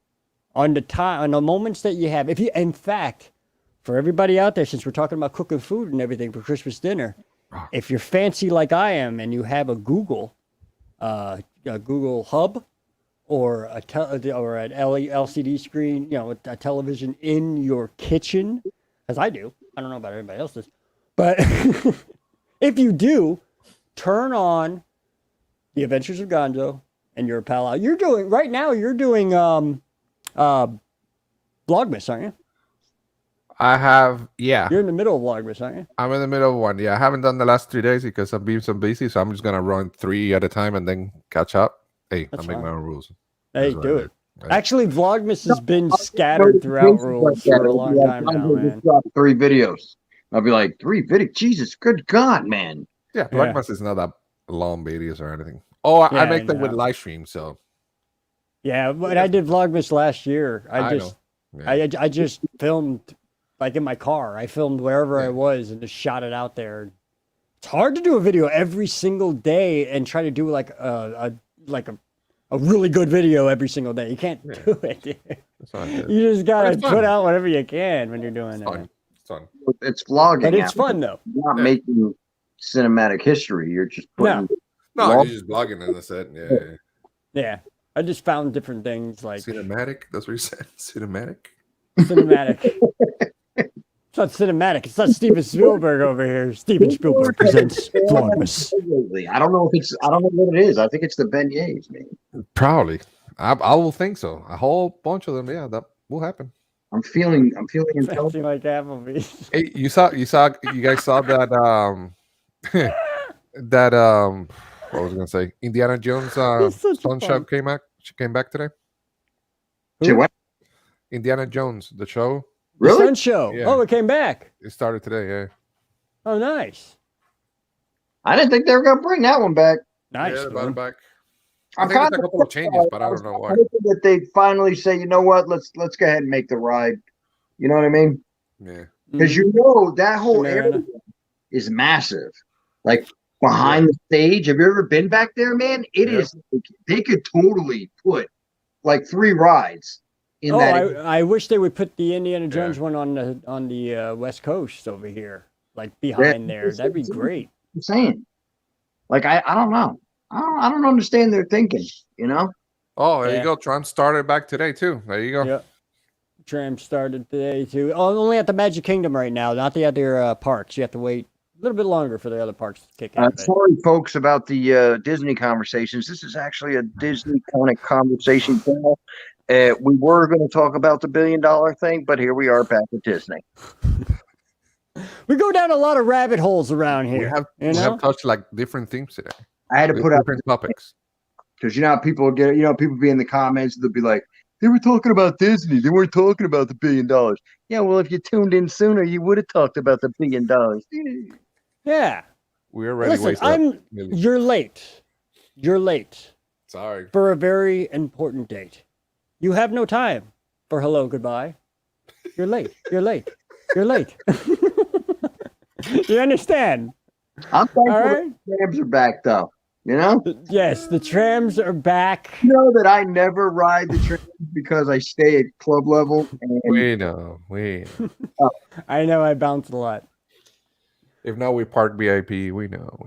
Speaker 1: on the moments that you have. In fact, for everybody out there, since we're talking about cooking food and everything for Christmas dinner. If you're fancy like I am and you have a Google Hub or an LCD screen, you know, a television in your kitchen, as I do. I don't know about everybody else's, but if you do, turn on The Adventures of Gonzo and your pal out. You're doing Vlogmas, aren't you?
Speaker 3: I have, yeah.
Speaker 1: You're in the middle of Vlogmas, aren't you?
Speaker 3: I'm in the middle of one. Yeah, I haven't done the last 3 days because I've been so busy. So I'm just gonna run 3 at a time and then catch up. Hey, I make my own rules.
Speaker 1: Hey,
Speaker 3: That's
Speaker 1: do
Speaker 3: right
Speaker 1: it.
Speaker 3: there.
Speaker 1: Actually, Vlogmas has been scattered throughout rules for a long time now, man.
Speaker 4: 3 videos. I'll be like, 3 videos? Jesus, good God, man.
Speaker 3: Yeah, Vlogmas is not that long videos or anything. Oh, I make them with live stream, so.
Speaker 1: Yeah, but I did Vlogmas last year. I just filmed like in my car. I filmed wherever I was and just shot it out there. It's hard to do a video every single day and try to do like a really good video every single day. You can't do it. You just gotta put out whatever you can when you're doing it.
Speaker 3: It's fun.
Speaker 4: It's vlogging.
Speaker 1: But it's fun though.
Speaker 4: You're not making cinematic history. You're just putting
Speaker 3: No, you're just vlogging in the set.
Speaker 1: Yeah. I just found different things like
Speaker 3: cinematic. That's what you said. Cinematic.
Speaker 1: It's not cinematic. It's not Steven Spielberg over here. Steven Spielberg presents Vlogmas.
Speaker 4: I don't know what it is. I think it's the beignets, man. Probably.
Speaker 3: I will think so. A whole bunch of them. Yeah, that will happen.
Speaker 4: I'm feeling
Speaker 1: Something like Applebee's.
Speaker 3: Hey, you guys saw that what was I gonna say? Indiana Jones Sun show came back today.
Speaker 4: Say what?
Speaker 3: Indiana Jones, the show.
Speaker 1: Really? The Sun show.
Speaker 3: Yeah.
Speaker 1: Oh, it came back.
Speaker 3: It started today, yeah.
Speaker 1: Oh, nice.
Speaker 4: I didn't think they were gonna bring that one back.
Speaker 1: Nice.
Speaker 3: Yeah, brought it back.
Speaker 4: I
Speaker 3: think it's a couple of changes, but I don't know why.
Speaker 4: That they finally say, you know what? Let's go ahead and make the ride. You know what I mean?
Speaker 3: Yeah.
Speaker 4: Because you know that whole area is massive. Like behind the stage. Have you ever been back there, man? It is. They could totally put like 3 rides in that area.
Speaker 1: I wish they would put the Indiana Jones one on the West Coast over here, like behind there. That'd be great.
Speaker 4: I'm saying, like I don't know. I don't understand their thinking. You know.
Speaker 3: Oh, there you go. Trump started back today too. There you go.
Speaker 1: Yep. Tram started today too. Oh, only at the Magic Kingdom right now, not the other parks. You have to wait a little bit longer for the other parks to kick in.
Speaker 4: Sorry, folks, about the Disney conversations. This is actually a Disney kind of conversation channel. We were going to talk about the $1 billion thing, but here we are back at Disney.
Speaker 1: We go down a lot of rabbit holes around here.
Speaker 3: We have touched like different themes today.
Speaker 4: I had to put out
Speaker 3: different topics
Speaker 4: because you know how people get. You know, people be in the comments. They'll be like, "They were talking about Disney. They weren't talking about the $1 billion." Yeah, well, if you tuned in sooner, you would have talked about the $1 billion.
Speaker 1: Yeah.
Speaker 3: We already
Speaker 1: Listen, you're late. You're late.
Speaker 3: Sorry.
Speaker 1: for a very important date. You have no time for hello, goodbye. You're late. You're late. You're late. You understand?
Speaker 2: I'm thankful
Speaker 1: All right.
Speaker 2: the trams are back, though. You know?
Speaker 1: Yes, the trams are back.
Speaker 2: You know that I never ride the trams because I stay at club level. And
Speaker 3: We know.
Speaker 1: I know I bounce a lot.
Speaker 3: If not, we park VIP. We know.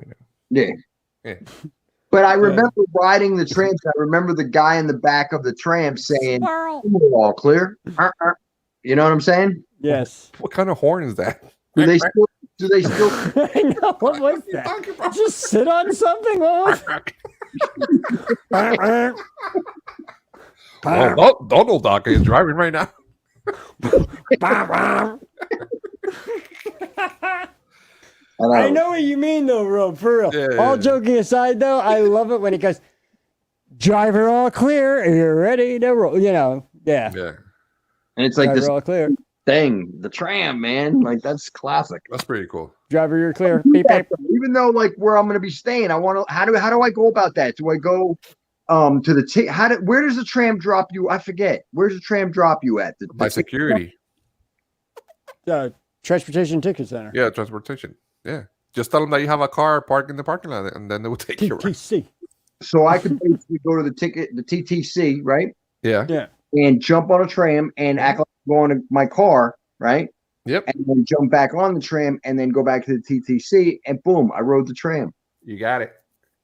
Speaker 2: yeah.
Speaker 3: Yeah.
Speaker 2: But I remember riding the trams. I remember the guy in the back of the tram saying, "We're all clear." You know what I'm saying?
Speaker 1: Yes.
Speaker 3: What kind of horn is that?
Speaker 2: Do they still?
Speaker 1: I know. What was that? Just sit on something? What was
Speaker 3: Oh, Donald Duck is driving right now.
Speaker 1: I know what you mean, though, Rob. For real.
Speaker 3: Yeah,
Speaker 1: all
Speaker 3: yeah.
Speaker 1: joking aside, though, I love it when he goes, "Driver all clear. You're ready to roll." You know, yeah.
Speaker 3: Yeah,
Speaker 2: And it's like
Speaker 1: Driver
Speaker 2: this
Speaker 1: all clear.
Speaker 2: thing, the tram, man. Like that's classic.
Speaker 3: that's pretty cool.
Speaker 1: Driver, you're clear. Beep, beep.
Speaker 2: Even though like where I'm going to be staying, I want to. How do I go about that? Do I go to the where does the tram drop you? I forget. Where's the tram drop you at?
Speaker 3: By security.
Speaker 1: Transportation Ticket Center.
Speaker 3: Yeah, transportation. Yeah. Just tell them that you have a car parked in the parking lot, and then they will take you around.
Speaker 1: TTC.
Speaker 2: So I could basically go to the TTC, right?
Speaker 3: Yeah.
Speaker 1: Yeah.
Speaker 2: And jump on a tram and act like I'm going to my car, right?
Speaker 3: Yep.
Speaker 2: And then jump back on the tram and then go back to the TTC and boom, I rode the tram.
Speaker 3: You got it.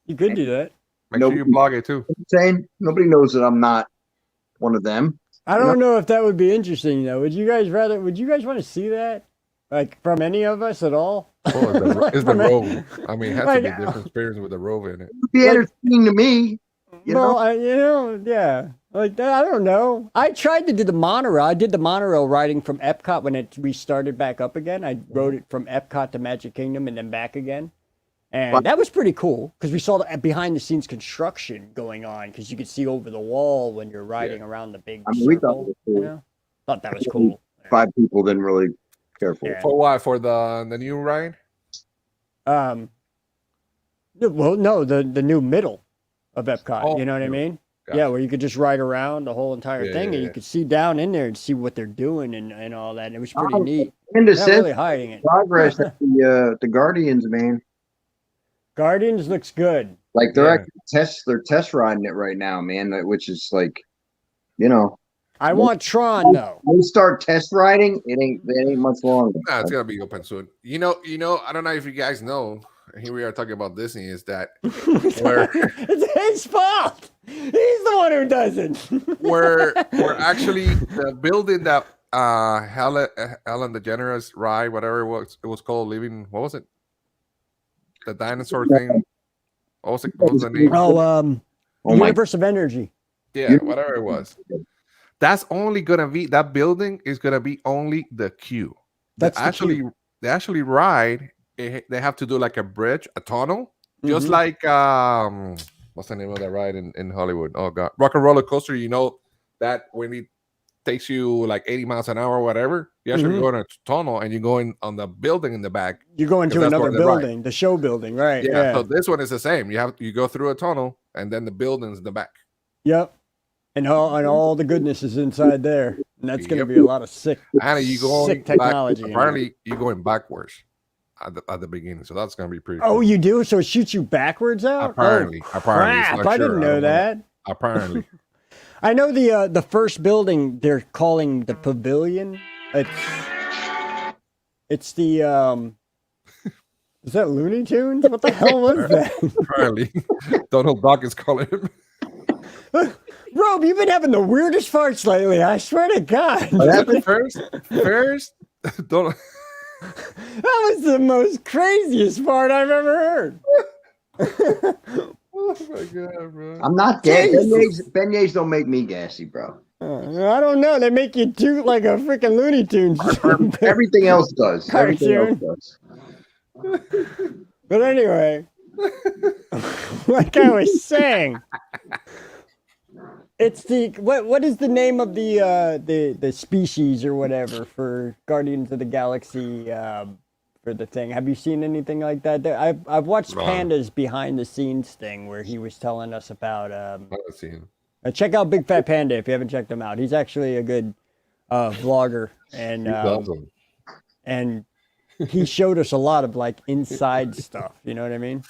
Speaker 1: You could do that.
Speaker 3: Make sure you blog it too.
Speaker 2: You know what I'm saying? Nobody knows that I'm not one of them.
Speaker 1: I don't know if that would be interesting, though. Would you guys want to see that? Like, from any of us at all?
Speaker 3: Oh, it's the Rove. I mean, it has to be
Speaker 1: Like,
Speaker 3: different experience with the Rove in it.
Speaker 2: It would be entertaining to me.
Speaker 1: Yeah. Like, I don't know. I tried to do the monorail. I did the monorail riding from Epcot when it restarted back up again. I rode it from Epcot to Magic Kingdom and then back again. And that was pretty cool because we saw the behind-the-scenes construction going on because you could see over the wall when you're riding around the big circle.
Speaker 2: We thought it was cool.
Speaker 1: You know? Thought that was cool.
Speaker 2: 5 people didn't really care for it.
Speaker 1: Yeah.
Speaker 3: For what? For the new ride?
Speaker 1: Well, no, the new middle of Epcot.
Speaker 3: Oh,
Speaker 1: You know what I mean?
Speaker 3: Gotcha.
Speaker 1: Yeah, where you could just ride around the whole entire thing, and you
Speaker 3: yeah.
Speaker 1: could see down in there and see what they're doing and all that. And it was pretty neat.
Speaker 2: And
Speaker 1: Not really hiding it.
Speaker 2: progress at the Guardians, man.
Speaker 1: Guardians looks good.
Speaker 2: Like they're actually test riding it right now, man. Which is like, you know,
Speaker 1: I want Tron though.
Speaker 2: when we start test riding, it ain't much longer.
Speaker 3: Nah, it's gonna be open soon. You know. I don't know if you guys know. Here we are talking about Disney. Is that where
Speaker 1: It's his fault. He's the one who doesn't.
Speaker 3: we're actually the building that Ellen DeGeneres ride, whatever it was called, living. What was it? The dinosaur thing. What was the name?
Speaker 1: Universe of Energy.
Speaker 3: Yeah, whatever it was. That's only gonna be that building is gonna be only the queue. They actually ride. They have to do like a bridge, a tunnel, just like what's the name of that ride in Hollywood? Oh god, Rock and Roller Coaster. You know that when it takes you like 80 miles an hour or whatever, you actually go in a tunnel and you go in on the building in the back.
Speaker 1: You go into another building, the show building, right?
Speaker 3: Yeah. So this one is the same. You go through a tunnel and then the building's in the back.
Speaker 1: Yep. And all the goodness is inside there. And that's going to be a lot of sick technology.
Speaker 3: Apparently, you're going backwards at the beginning. So that's going to be pretty cool.
Speaker 1: Oh, you do? So it shoots you backwards out?
Speaker 3: Apparently.
Speaker 1: Crap, I didn't know that.
Speaker 3: Apparently.
Speaker 1: I know the first building they're calling the Pavilion. It's the is that Looney Tunes? What the hell was that?
Speaker 3: Apparently. Donald Duck is calling him.
Speaker 1: Rob, you've been having the weirdest farts lately. I swear to God.
Speaker 3: First, Donald.
Speaker 1: That was the most craziest fart I've ever heard.
Speaker 3: Oh my god, bro!
Speaker 2: I'm not gassy. Beignets don't make me gassy, bro.
Speaker 1: I don't know. They make you toot like a freaking Looney Tunes.
Speaker 2: Everything else does. Everything else does.
Speaker 1: But anyway, like I was saying, it's the what is the name of the species or whatever for Guardians of the Galaxy for the thing. Have you seen anything like that? I've watched
Speaker 3: No.
Speaker 1: Panda's behind the scenes thing where he was telling us about.
Speaker 3: I haven't seen.
Speaker 1: Check out Big Fat Panda if you haven't checked him out. He's actually a good vlogger, and
Speaker 3: He's awesome.
Speaker 1: and he showed us a lot of like inside stuff. You know what I mean?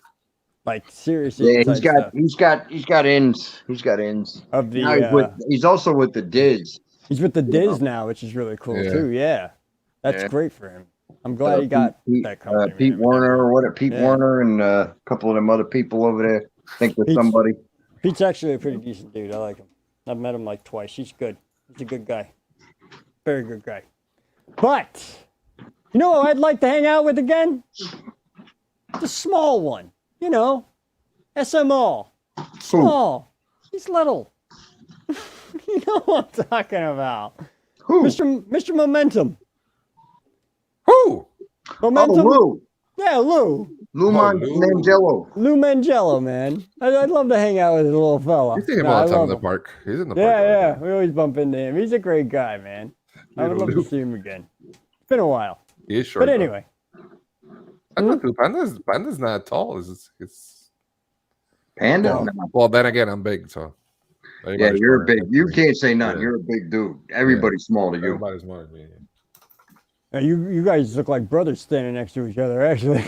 Speaker 1: Like seriously,
Speaker 4: Yeah,
Speaker 1: inside stuff
Speaker 4: he's got ins. He's got ins.
Speaker 1: of the.
Speaker 4: Now he's also with the Diz.
Speaker 1: He's with the Diz now, which is really cool
Speaker 3: Yeah.
Speaker 1: too. Yeah, that's
Speaker 4: Yeah.
Speaker 1: great for him. I'm glad he got that company.
Speaker 4: Pete Warner or what? Pete
Speaker 1: Yeah.
Speaker 4: Warner and a couple of them other people over there. I think there's
Speaker 1: Pete's-
Speaker 4: somebody.
Speaker 1: Pete's actually a pretty decent dude. I like him. I've met him like twice. He's good. He's a good guy. Very good guy. But you know who I'd like to hang out with again? The small one. You know, SMO. Small. He's little. You know what I'm talking about.
Speaker 4: Who?
Speaker 1: Mr. Momentum.
Speaker 3: Who?
Speaker 1: Momentum.
Speaker 4: Oh, Lou.
Speaker 1: Yeah, Lou.
Speaker 4: Lou
Speaker 3: Oh, Lou.
Speaker 4: Mangello.
Speaker 1: Lou Mangello, man. I'd love to hang out with a little fella.
Speaker 3: You see him
Speaker 1: No,
Speaker 3: all
Speaker 1: I
Speaker 3: the time in
Speaker 1: love
Speaker 3: the
Speaker 1: him.
Speaker 3: park. He's in the
Speaker 1: Yeah,
Speaker 3: park. all the
Speaker 1: yeah.
Speaker 3: time.
Speaker 1: We always bump into him. He's a great guy, man. I would
Speaker 3: Little
Speaker 1: love
Speaker 3: Lou.
Speaker 1: to see him again. It's been a while.
Speaker 3: He is short.
Speaker 1: But
Speaker 3: though.
Speaker 1: anyway,
Speaker 3: I'm not too. Panda's not tall. It's
Speaker 4: Panda?
Speaker 1: No.
Speaker 4: No.
Speaker 3: well. Then again, I'm big, so.
Speaker 4: Yeah,
Speaker 3: everybody's
Speaker 4: you're
Speaker 3: smaller
Speaker 4: big.
Speaker 3: than
Speaker 4: You
Speaker 3: me.
Speaker 4: can't say nothing.
Speaker 3: Yeah.
Speaker 4: You're a big dude. Everybody's small to you.
Speaker 3: Everybody's smaller than me.
Speaker 1: you guys look like brothers standing next to each other, actually.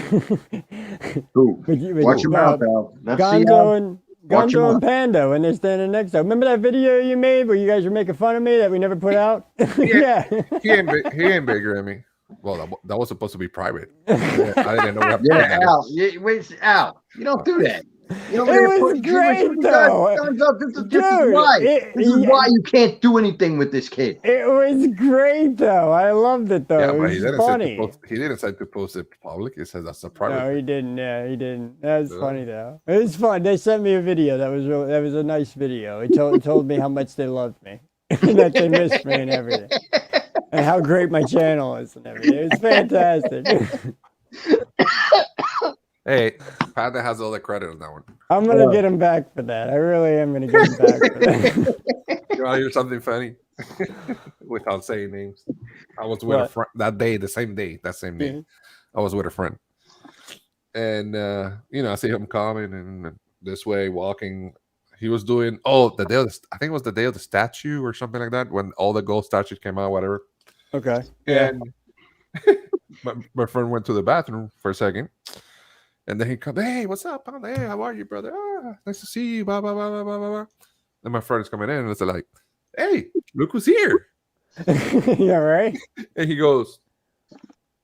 Speaker 4: Who? Watch your mouth, Al. That's
Speaker 1: Gonzo and
Speaker 4: Watch your
Speaker 1: Gonzo and
Speaker 4: mouth.
Speaker 1: Panda when they're standing next to. Remember that video you made where you guys were making fun of me that we never put out? Yeah.
Speaker 3: He ain't bigger than me. Well, that was supposed to be private. Yeah, I didn't know we have to put
Speaker 4: Yeah,
Speaker 3: that.
Speaker 4: Al. Wait, Al. You don't do that. You don't
Speaker 1: It was great, though.
Speaker 4: This is
Speaker 1: Dude,
Speaker 4: why.
Speaker 1: it-
Speaker 4: This is why you can't do anything with this kid.
Speaker 1: It was great, though. I loved it, though.
Speaker 3: Yeah,
Speaker 1: it
Speaker 3: but he
Speaker 1: was
Speaker 3: didn't
Speaker 1: funny.
Speaker 3: he didn't say to post it public. He says that's a private.
Speaker 1: No, he didn't. Yeah, he didn't. That was
Speaker 3: Yeah.
Speaker 1: funny though. It was fun. They sent me a video. That was a nice video. He told me how much they loved me, and that they missed me and everything, and how great my channel is and everything. It was fantastic.
Speaker 3: Hey, Panda has all the credit on that one.
Speaker 1: I'm gonna get him back for that. I really am gonna get him back for that.
Speaker 3: You want to hear something funny? Without saying names, I was with a
Speaker 1: What?
Speaker 3: friend that same day.
Speaker 1: Mhm.
Speaker 3: I was with a friend, and I see him coming and this way walking. He was doing the day of I think it was the day of the statue or something like that when all the gold statues came out, whatever.
Speaker 1: Okay. Yeah.
Speaker 3: And my friend went to the bathroom for a second, and then he comes, hey, what's up, Panda? Hey, how are you, brother? Nice to see you. Blah blah blah blah blah blah. And my friend is coming in, and it's like, hey, look who's here.
Speaker 1: Yeah. Right.
Speaker 3: And he goes,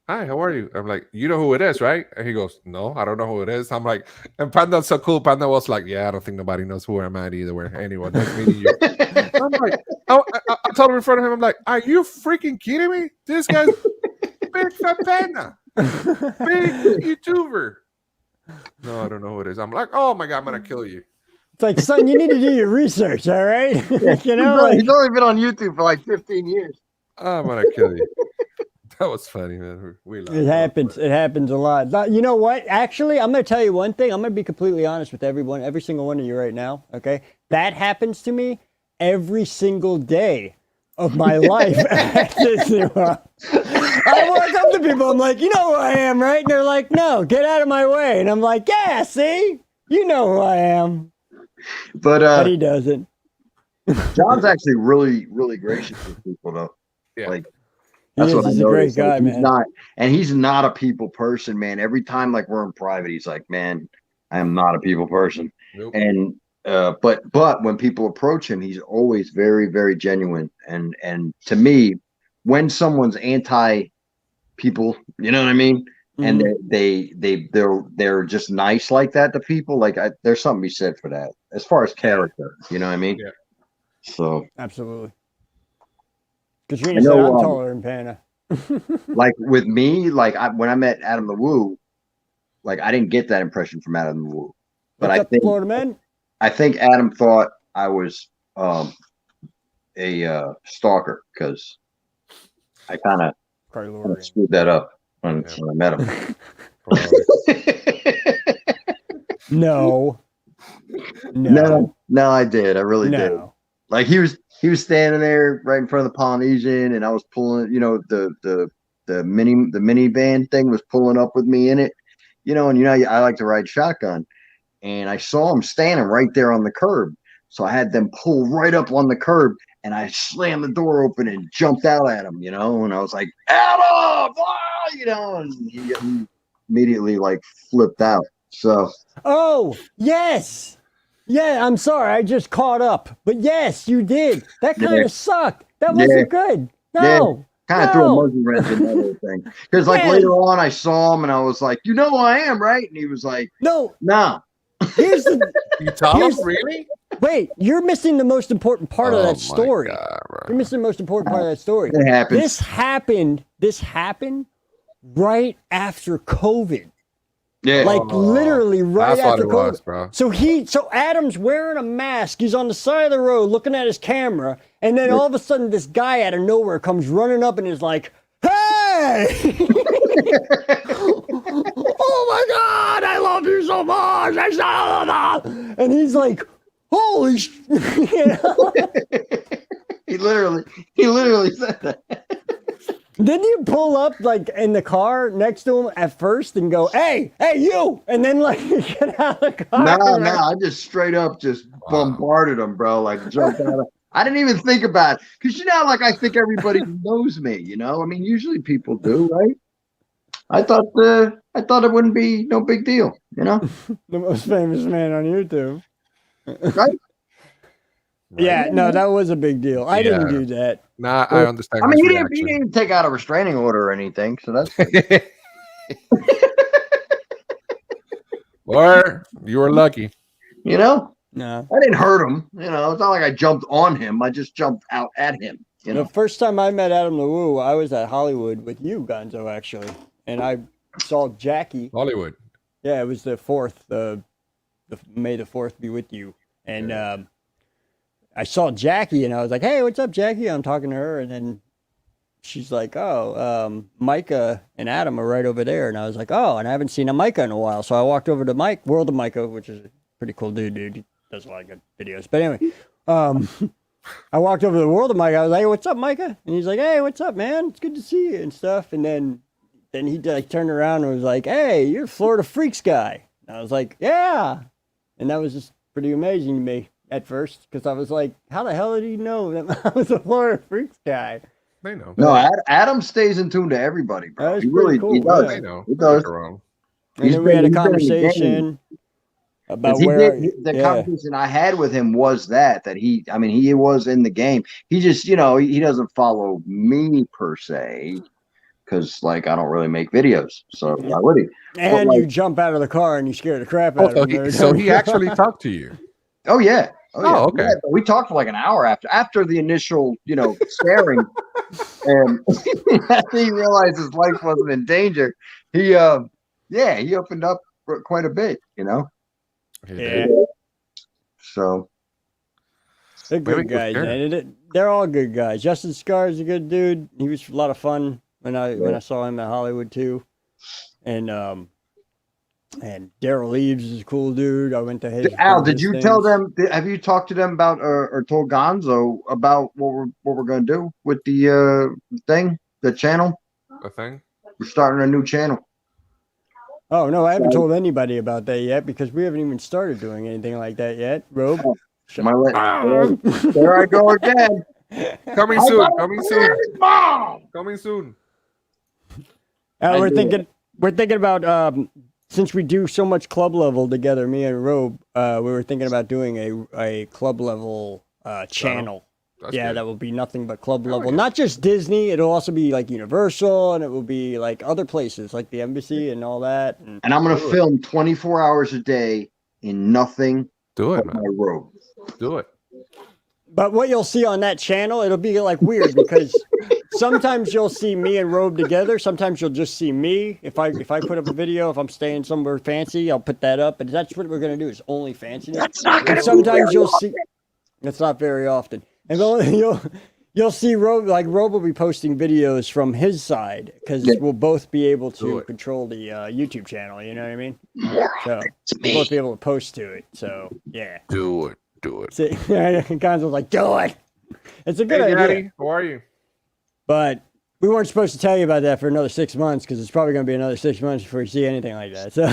Speaker 3: hi, how are you? I'm like, you know who it is, right? And he goes, no, I don't know who it is. I'm like, and Panda's so cool. Panda was like, yeah, I don't think nobody knows who I'm at either. Where anyone, nice meeting you. I'm like, I told him in front of him, I'm like, are you freaking kidding me? This guy's big fat Panda, big YouTuber. No, I don't know who it is. I'm like, oh my god, I'm gonna kill you.
Speaker 1: It's like, son, you need to do your research. All right. You know, like,
Speaker 4: He's only been on YouTube for like 15 years.
Speaker 3: I'm gonna kill you. That was funny, man. We laughed.
Speaker 1: it happens. It happens a lot. You know what? Actually, I'm going to tell you one thing. I'm going to be completely honest with every single one of you right now. Okay, that happens to me every single day of my life at Disney World. I walk up to people. I'm like, you know who I am, right? And they're like, no, get out of my way. And I'm like, yeah, see, you know who I am. But he doesn't.
Speaker 4: John's actually really, really gracious with people, though.
Speaker 3: Yeah.
Speaker 4: Like,
Speaker 1: He
Speaker 4: that's
Speaker 1: is.
Speaker 4: what I
Speaker 1: He's a great
Speaker 4: noticed.
Speaker 1: guy,
Speaker 4: Like,
Speaker 1: man.
Speaker 4: he's not a people person, man. Every time like we're in private, he's like, man, I am not a people person.
Speaker 3: Nope.
Speaker 4: And but when people approach him, he's always very, very genuine. And to me, when someone's anti people, you know what I mean? And they're just nice like that to people. Like there's something to be said for that as far as character. You know what I mean?
Speaker 3: Yeah.
Speaker 4: So
Speaker 1: Absolutely. Katrina
Speaker 4: I
Speaker 1: said
Speaker 4: know,
Speaker 1: I'm taller than Panda.
Speaker 4: like with me, like when I met Adam the Woo, like I didn't get that impression from Adam the Woo. But
Speaker 1: What's up, Florida man?
Speaker 4: I think Adam thought I was a stalker because I kind of screwed that up when I met him.
Speaker 1: No.
Speaker 4: No, I did. I really did.
Speaker 1: No.
Speaker 4: Like he was standing there right in front of the Polynesian, and I was pulling, the
Speaker 2: minivan thing was pulling up with me in it, and I like to ride shotgun, and I saw them standing right there on the curb. So I had them pull right up on the curb, and I slammed the door open and jumped out at him, and I was like, Adam, and he immediately like flipped out. So.
Speaker 1: Oh, yes. Yeah, I'm sorry. I just caught up. But yes, you did. That kind of sucked. That wasn't good. No.
Speaker 2: Kind of threw a monkey wrench in that whole thing. Because later on, I saw him and I was like, who I am, right? And he was like, no.
Speaker 1: Here's the.
Speaker 3: You tell him, really?
Speaker 1: Wait, you're missing the most important part of that story.
Speaker 3: God,
Speaker 1: you're missing the most important part of that story.
Speaker 2: It happened.
Speaker 1: This happened right after COVID.
Speaker 2: Yeah.
Speaker 1: Like literally right after COVID.
Speaker 3: Was, bro.
Speaker 1: So Adam's wearing a mask. He's on the side of the road looking at his camera, and then all of a sudden this guy out of nowhere comes running up and is like, "Hey! Oh my God, I love you so much!" And he's like, "Holy sh!"
Speaker 2: He literally said that.
Speaker 1: Didn't you pull up like in the car next to him at first and go, hey, you, and then like get out of the car?
Speaker 2: No, I just straight up bombarded him, bro. Like jumped out of. I didn't even think about it because like I think everybody knows me. I mean, usually people do, right? I thought it wouldn't be no big deal, The
Speaker 1: most famous man on YouTube,
Speaker 2: right?
Speaker 1: Yeah, no, that was a big deal. I didn't do that.
Speaker 3: Nah, I understand.
Speaker 2: I mean, he didn't take out a restraining order or anything, so that's.
Speaker 3: Or you were lucky.
Speaker 1: No,
Speaker 2: I didn't hurt him. It's not like I jumped on him. I just jumped out at him.
Speaker 1: The first time I met Adam LaWoo, I was at Hollywood with you, Gonzo, actually, and I saw Jackie.
Speaker 3: Hollywood.
Speaker 1: Yeah, it was the 4th. The May the 4th be with you, and I saw Jackie and I was like, "Hey, what's up, Jackie?" I'm talking to her, and then she's like, "Oh, Micah and Adam are right over there." And I was like, "Oh," and I haven't seen a Micah in a while, so I walked over to World of Micah, which is a pretty cool dude. He does a lot of good videos. But anyway, I walked over to the World of Micah. I was like, "Hey, what's up, Micah?" And he's like, "Hey, what's up, man? It's good to see you and stuff." And then he like turned around and was like, "Hey, you're Florida Freaks guy." And I was like, "Yeah," and that was just pretty amazing to me. At first, because I was like, how the hell did he know that I was a Florida Freaks guy?
Speaker 3: They know.
Speaker 2: No, Adam stays in tune to everybody, bro.
Speaker 1: He really cool.
Speaker 2: He does.
Speaker 3: They know.
Speaker 2: He does.
Speaker 1: And then we had a conversation about
Speaker 2: the conversation I had with him was that he was in the game. He just, he doesn't follow me per se. Because I don't really make videos, so why would he?
Speaker 1: And you jump out of the car and you scare the crap out of him.
Speaker 3: So he actually talked to you.
Speaker 2: Oh yeah.
Speaker 3: Oh, okay.
Speaker 2: Yeah, we talked for like an hour after the initial, staring, and after he realized his life wasn't in danger, he opened up quite a bit,
Speaker 1: Yeah.
Speaker 2: So
Speaker 1: they're good guys, man. They're all good guys. Justin Scar is a good dude. He was a lot of fun when I saw him at Hollywood too, and Daryl Eves is a cool dude. I went to his.
Speaker 2: Al, did you tell them? Have you talked to them about or told Gonzo about what we're going to do with the thing, the channel?
Speaker 3: The thing?
Speaker 2: We're starting a new channel.
Speaker 1: Oh no, I haven't told anybody about that yet because we haven't even started doing anything like that yet. Robe,
Speaker 2: there I go again.
Speaker 3: Coming soon. Coming soon.
Speaker 1: We're thinking about since we do so much club level together, me and Robe, we were thinking about doing a club level channel. Good. That will be nothing but club level. Yeah. Not just Disney, it'll also be like Universal, and it will be like other places like the Embassy and all that.
Speaker 2: And I'm going to film 24 hours a day in nothing
Speaker 3: but
Speaker 2: my robe.
Speaker 3: Do it.
Speaker 1: But what you'll see on that channel, it'll be like weird because sometimes you'll see me and Robe together. Sometimes you'll just see me. If I put up a video, if I'm staying somewhere fancy, I'll put that up. And that's what we're gonna do is only fancy.
Speaker 2: That's not gonna.
Speaker 1: Sometimes you'll see. That's not very often. And you'll see Robe, like Robe will be posting videos from his side because we'll both be able to control the YouTube channel. You know what I mean? So we'll both be able to post to it. So yeah.
Speaker 3: Do it.
Speaker 1: See, Gonzo's like, do it. It's a good idea.
Speaker 3: Daddy, how are you?
Speaker 1: But we weren't supposed to tell you about that for another 6 months because it's probably going to be another 6 months before you see anything like that. So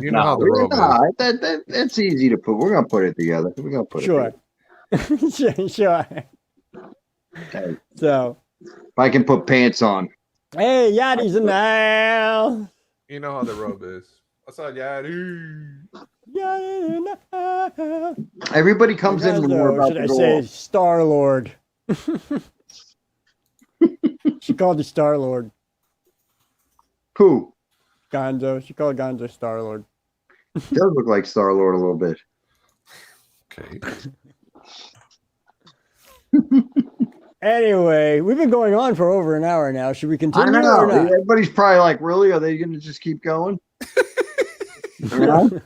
Speaker 3: You know how the road is.
Speaker 2: That's easy to put. We're gonna put it together. We're gonna put
Speaker 1: sure.
Speaker 2: it
Speaker 1: Sure.
Speaker 2: together.
Speaker 1: So
Speaker 2: If I can put pants on.
Speaker 1: hey, Yachty's in the house.
Speaker 3: You know how the road is. What's up, Yachty?
Speaker 1: Yachty's in the house.
Speaker 2: Everybody comes in when we're about
Speaker 1: should
Speaker 2: to
Speaker 1: I
Speaker 2: go
Speaker 1: say
Speaker 2: off.
Speaker 1: Star Lord? She called you Star Lord.
Speaker 2: Who?
Speaker 1: Gonzo. She called Gonzo Star Lord.
Speaker 2: Does look like Star Lord a little bit.
Speaker 3: Okay.
Speaker 2: Anyway,
Speaker 1: we've been going on for over an hour now. Should we
Speaker 2: I
Speaker 1: continue
Speaker 2: know.
Speaker 1: or not?
Speaker 2: Everybody's probably like, really? Are they going to just keep going? You know?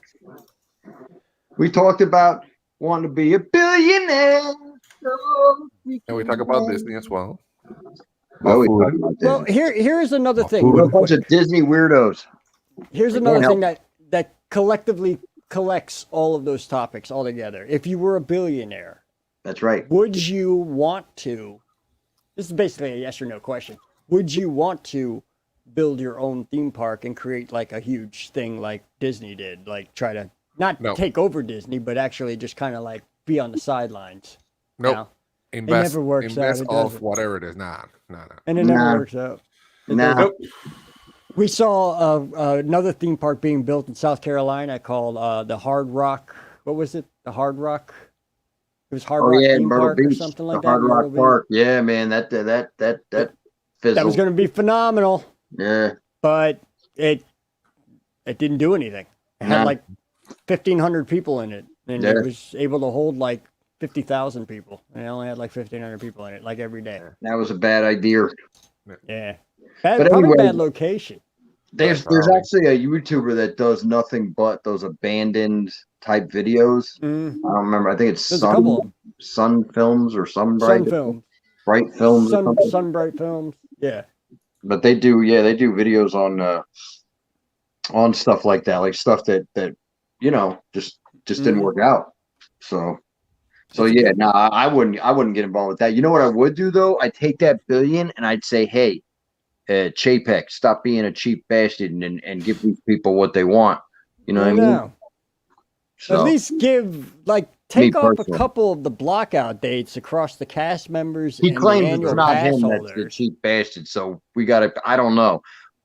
Speaker 2: We talked about wanting to be a billionaire.
Speaker 3: And we talk about Disney as well.
Speaker 2: Oh, we talked about Disney.
Speaker 1: Well, here's another thing.
Speaker 2: We're
Speaker 1: real
Speaker 2: a bunch
Speaker 1: quick.
Speaker 2: of Disney weirdos.
Speaker 1: Here's
Speaker 2: We
Speaker 1: another
Speaker 2: can't
Speaker 1: thing that collectively collects all of those topics all together. If you were a billionaire,
Speaker 2: That's right.
Speaker 1: would you want to? This is basically a yes or no question. Would you want to build your own theme park and create like a huge thing like Disney did? Like try to not take over Disney, but actually just kind of like be on the sidelines.
Speaker 3: Nope.
Speaker 1: Now,
Speaker 3: Invest,
Speaker 1: never works out,
Speaker 3: invest
Speaker 1: it
Speaker 3: off
Speaker 1: doesn't.
Speaker 3: whatever it is. Nah.
Speaker 1: And it never
Speaker 2: Nah.
Speaker 1: works out. It
Speaker 2: Nah.
Speaker 1: doesn't. We saw another theme park being built in South Carolina called the Hard Rock. What was it? The Hard Rock. It was Hard Rock Theme
Speaker 2: Myrtle
Speaker 1: Park or
Speaker 2: Beach,
Speaker 1: something like
Speaker 2: the
Speaker 1: that.
Speaker 2: Hard
Speaker 1: Myrtle
Speaker 2: Rock
Speaker 1: Beach.
Speaker 2: Park. Yeah, man, that fizzled.
Speaker 1: That was going to be phenomenal,
Speaker 2: Yeah.
Speaker 1: but it didn't do anything. It had
Speaker 2: No.
Speaker 1: like 1,500 people in it, and
Speaker 2: Yeah.
Speaker 1: it was able to hold like 50,000 people. And it only had like 1,500 people in it, like every day.
Speaker 2: That was a bad idea.
Speaker 1: Yeah,
Speaker 2: But
Speaker 1: probably
Speaker 2: anyway,
Speaker 1: bad location.
Speaker 2: There's actually a YouTuber that does nothing but those abandoned type videos. I don't remember. I think it's
Speaker 1: There's a couple of them.
Speaker 2: Sun Films or
Speaker 1: Sun Films.
Speaker 2: Bright Films or something.
Speaker 1: Sunbright Films. Yeah.
Speaker 2: But they do videos on stuff like that, like stuff that just didn't work out. So yeah, no, I wouldn't get involved with that. You know what I would do though? I'd take that billion and I'd say, hey, Chapek, stop being a cheap bastard and give these people what they want. You know what I mean? So,
Speaker 1: at least take off
Speaker 2: personally.
Speaker 1: a couple of the blockout dates across the cast members.
Speaker 2: He
Speaker 1: and
Speaker 2: claims
Speaker 1: the
Speaker 2: it's
Speaker 1: annual
Speaker 2: not
Speaker 1: pass
Speaker 2: him that's
Speaker 1: holders.
Speaker 2: the cheap bastard. So we gotta. I don't know.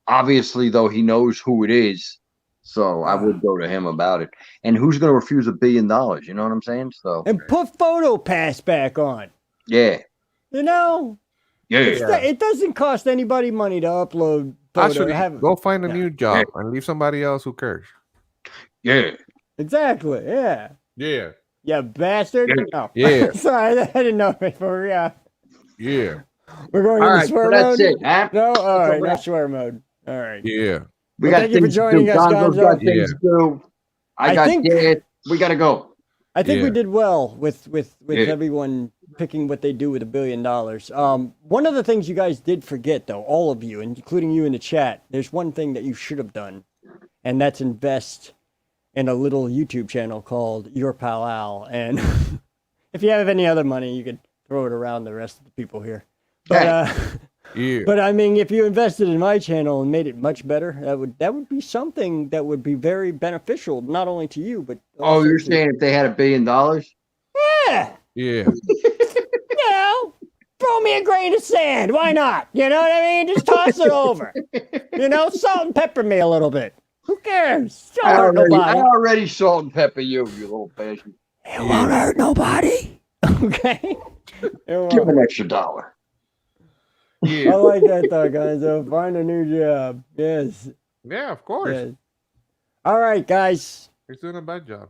Speaker 2: Obviously, though, he knows who it is. So I would go to him about it. And who's going to refuse $1 billion? You know what I'm saying? So
Speaker 1: and put Photo Pass back on.
Speaker 2: Yeah.
Speaker 1: You know.
Speaker 2: Yeah.
Speaker 1: It doesn't cost anybody money to upload photos.
Speaker 3: Actually, go find a new job and leave somebody else who cares.
Speaker 2: Yeah.
Speaker 1: Exactly. Yeah.
Speaker 3: Yeah.
Speaker 1: Yeah, bastard.
Speaker 2: Yeah.
Speaker 1: Oh.
Speaker 3: Yeah.
Speaker 1: Sorry, I didn't know if for
Speaker 3: Yeah.
Speaker 1: We're going
Speaker 2: All
Speaker 1: into
Speaker 2: right,
Speaker 1: swear
Speaker 2: so
Speaker 1: mode.
Speaker 2: that's it. Huh?
Speaker 1: No, all right,
Speaker 2: wrap.
Speaker 1: not swear mode. All right.
Speaker 3: Yeah.
Speaker 2: We
Speaker 1: Well,
Speaker 2: got
Speaker 1: thank you for
Speaker 2: things to
Speaker 1: joining
Speaker 2: do.
Speaker 1: us,
Speaker 2: Gonzo's
Speaker 1: Gonzo.
Speaker 2: got things to do. I got
Speaker 1: think-
Speaker 2: gas. We got to go.
Speaker 1: I think we
Speaker 3: Yeah.
Speaker 1: did well with
Speaker 2: Yeah.
Speaker 1: everyone picking what they do with $1 billion. One of the things you guys did forget, though, all of you, including you in the chat, there's one thing that you should have done, and that's invest in a little YouTube channel called Your Pal Al. And if you have any other money, you could throw it around the rest of the people here. But
Speaker 3: Yeah.
Speaker 1: but I mean, if you invested in my channel and made it much better, that would be something that would be very beneficial, not only to you, but
Speaker 2: Oh,
Speaker 1: also
Speaker 2: you're
Speaker 1: to-
Speaker 2: saying if they had $1 billion?
Speaker 1: yeah.
Speaker 3: Yeah.
Speaker 1: You know, throw me a grain of sand. Why not? You know what I mean? Just toss it over. You know, salt and pepper me a little bit. Who cares? It
Speaker 2: I
Speaker 1: won't hurt nobody.
Speaker 2: already salt and pepper you little bastard.
Speaker 1: It won't hurt nobody. Okay? It won't.
Speaker 2: Give him an extra $1.
Speaker 1: I
Speaker 3: Yeah.
Speaker 1: like that though, guys. So find a new job. Yes.
Speaker 3: Yeah, of course.
Speaker 1: Yes. All right, guys.
Speaker 3: He's doing a bad job.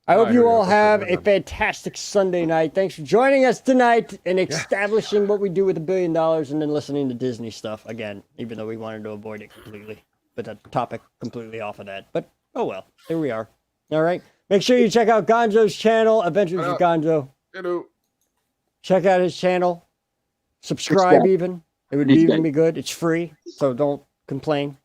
Speaker 1: I hope
Speaker 3: I
Speaker 1: you
Speaker 3: heard
Speaker 1: all
Speaker 3: that.
Speaker 1: have a fantastic Sunday night. Thanks for joining us tonight and establishing what we do with $1 billion and then listening to Disney stuff again, even though we wanted to avoid it completely. But the topic completely off of that. But oh well, here we are. All right. Make sure you check out Gonzo's channel, Adventures with Gonzo.
Speaker 3: Hello.
Speaker 1: Check out his channel. Subscribe
Speaker 2: that?
Speaker 1: even. It would even be good. It's free, so don't complain.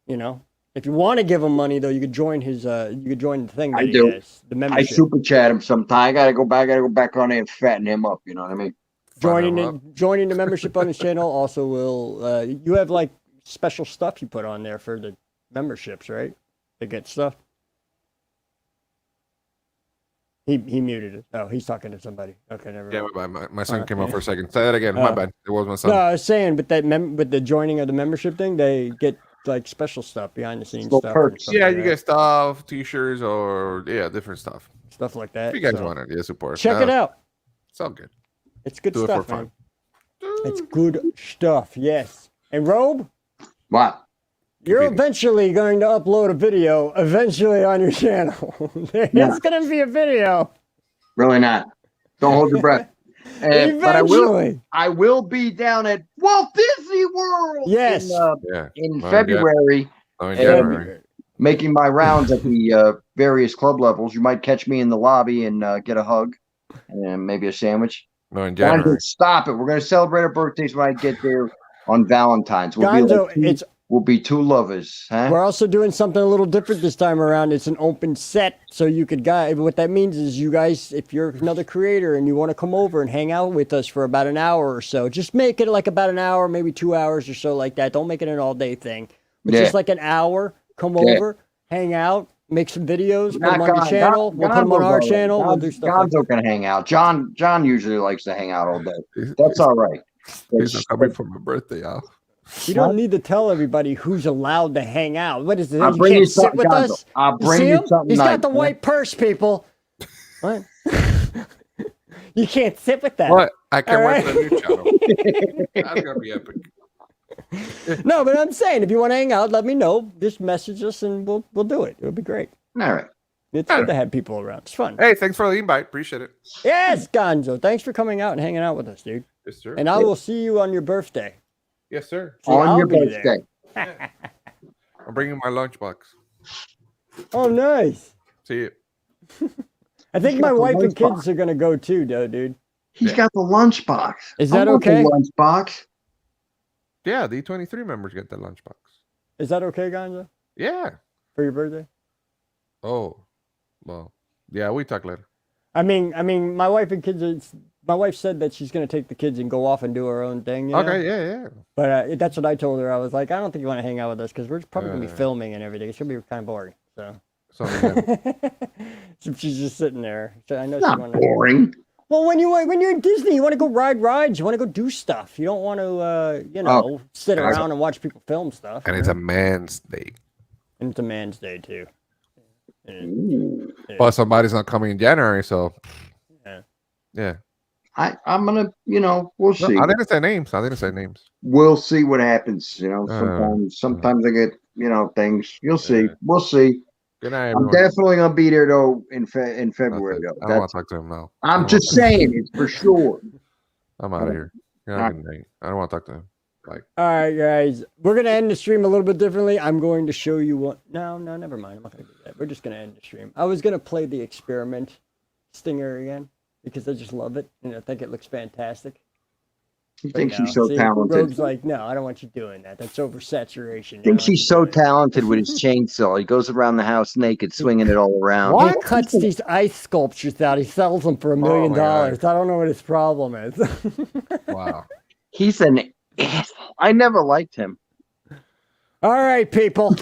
Speaker 1: You know. If you want to give him money, though, you could join his. You could join the thing that
Speaker 2: I
Speaker 1: he
Speaker 2: do.
Speaker 1: has, the
Speaker 2: I
Speaker 1: membership.
Speaker 2: super chat him sometime. I gotta go back on there and fatten him up. You know what I mean?
Speaker 1: joining the membership on his channel also will. You have like special stuff you put on there for the memberships, right? To get stuff. He muted it. Oh, he's talking to somebody. Okay, never mind.
Speaker 3: Yeah, my son came up for a second. Say that again. My bad. It was my son.
Speaker 1: No, I was saying, but with the joining of the membership thing, they get like special stuff, behind the scenes stuff.
Speaker 3: Yeah, you get stuff, T-shirts, or different stuff
Speaker 1: like that.
Speaker 3: If you guys want it, support.
Speaker 1: Check it out.
Speaker 3: It's all good.
Speaker 1: It's good
Speaker 3: Do
Speaker 1: stuff,
Speaker 3: it for
Speaker 1: man. It's good stuff. Yes. And Robe,
Speaker 2: What?
Speaker 1: you're eventually going to upload a video eventually on your channel. It's going to be a video.
Speaker 2: Really not. Don't hold your breath. But I will be down at Walt Disney World.
Speaker 1: Yes.
Speaker 2: In February. Making my rounds at the various club levels. You might catch me in the lobby and get a hug and maybe a sandwich.
Speaker 3: No, in January.
Speaker 2: Stop it. We're going to celebrate our birthdays when I get there on Valentine's. We'll be two lovers. Huh?
Speaker 1: We're also doing something a little different this time around. It's an open set, so you could what that means is you guys, if you're another creator and you want to come over and hang out with us for about an hour or so, just make it like about an hour, maybe 2 hours or so like that. Don't make it an all-day thing. But just like an hour, come over, hang out, make some videos, put them on your channel. We'll put them on our channel. We'll do stuff
Speaker 2: Gonzo can hang out. John usually likes to hang out all day. That's all right.
Speaker 3: He's not coming for my birthday, y'all.
Speaker 1: You don't need to tell everybody who's allowed to hang out. What is it?
Speaker 2: You can't sit with us? I'll bring you something.
Speaker 1: He's got the white purse, people. What? You can't sit with that.
Speaker 3: What? I can't wait for the new channel. That's going to be epic.
Speaker 1: No, but I'm saying, if you want to hang out, let me know. Just message us and we'll do it. It'll be great.
Speaker 2: All right.
Speaker 1: It's good to have people around. It's fun.
Speaker 3: Hey, thanks for the invite. Appreciate it.
Speaker 1: Yes, Gonzo. Thanks for coming out and hanging out with us, dude.
Speaker 3: Yes, sir.
Speaker 1: And I will see you on your birthday.
Speaker 3: Yes, sir.
Speaker 2: On your birthday.
Speaker 3: I'm bringing my lunchbox.
Speaker 1: Oh, nice.
Speaker 3: See you.
Speaker 1: I think my wife and kids are going to go too, though, dude.
Speaker 2: He's got the lunchbox.
Speaker 1: Is that okay?
Speaker 2: Lunchbox.
Speaker 3: Yeah, the 23 members get the lunchbox.
Speaker 1: Is that okay, Gonzo?
Speaker 3: Yeah.
Speaker 1: For your birthday?
Speaker 3: Oh, well, yeah, we talk later.
Speaker 1: I mean, my wife and kids. My wife said that she's going to take the kids and go off and do her own thing. You know?
Speaker 3: Okay, yeah.
Speaker 1: But that's what I told her. I was like, I don't think you want to hang out with us because we're probably going to be filming and everything. It's going to be kind of boring. So she's just sitting there. So I know
Speaker 2: it's not boring.
Speaker 1: Well, when you're in Disney, you want to go ride rides. You want to go do stuff. You don't want to, sit around and watch people film stuff.
Speaker 3: And it's a man's day.
Speaker 1: And it's a man's day too.
Speaker 3: Well, somebody's not coming in January, so yeah.
Speaker 2: I'm gonna, we'll see.
Speaker 3: I didn't say names.
Speaker 2: We'll see what happens. Sometimes I get, things. You'll see. We'll see.
Speaker 3: Good night,
Speaker 2: everyone. I'm definitely gonna be there though in February. Though.
Speaker 3: I don't want to talk to him now.
Speaker 2: I'm just saying it's for sure.
Speaker 3: I'm out of here. Good night. I don't want to talk to him. Bye.
Speaker 1: All right, guys. We're gonna end the stream a little bit differently. I'm going to show you what. No, never mind. I'm not gonna do that. We're just gonna end the stream. I was gonna play the experiment stinger again because I just love it and I think it looks fantastic.
Speaker 2: He thinks he's so talented.
Speaker 1: Rogue's like, no, I don't want you doing that. That's oversaturation.
Speaker 2: Thinks he's so talented with his chainsaw. He goes around the house naked, swinging it all around.
Speaker 1: He cuts these ice sculptures out. He sells them for $1 million. I don't know what his problem is.
Speaker 3: Wow.
Speaker 2: He's an asshole. I never liked him.
Speaker 1: All right, people.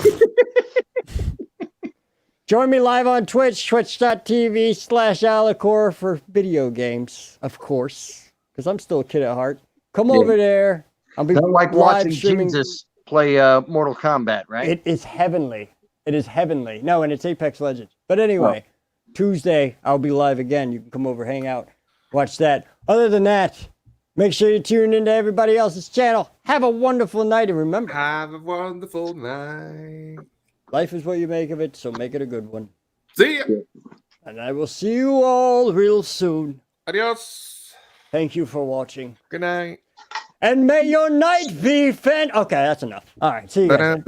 Speaker 1: Join me live on Twitch, twitch.tv/Alicore for video games, of course, because I'm still a kid at heart. Come over there.
Speaker 2: I'll be like watching Jesus play Mortal Kombat, right?
Speaker 1: It is heavenly. It is heavenly. No, and it's Apex Legends. But anyway, Tuesday, I'll be live again. You can come over, hang out, watch that. Other than that, make sure you tune into everybody else's channel. Have a wonderful night, and remember,
Speaker 3: have a wonderful night.
Speaker 1: Life is what you make of it, so make it a good one.
Speaker 3: See ya.
Speaker 1: And I will see you all real soon.
Speaker 3: Adios.
Speaker 1: Thank you for watching.
Speaker 3: Good night.
Speaker 1: And may your night be okay, that's enough. All right, see you guys.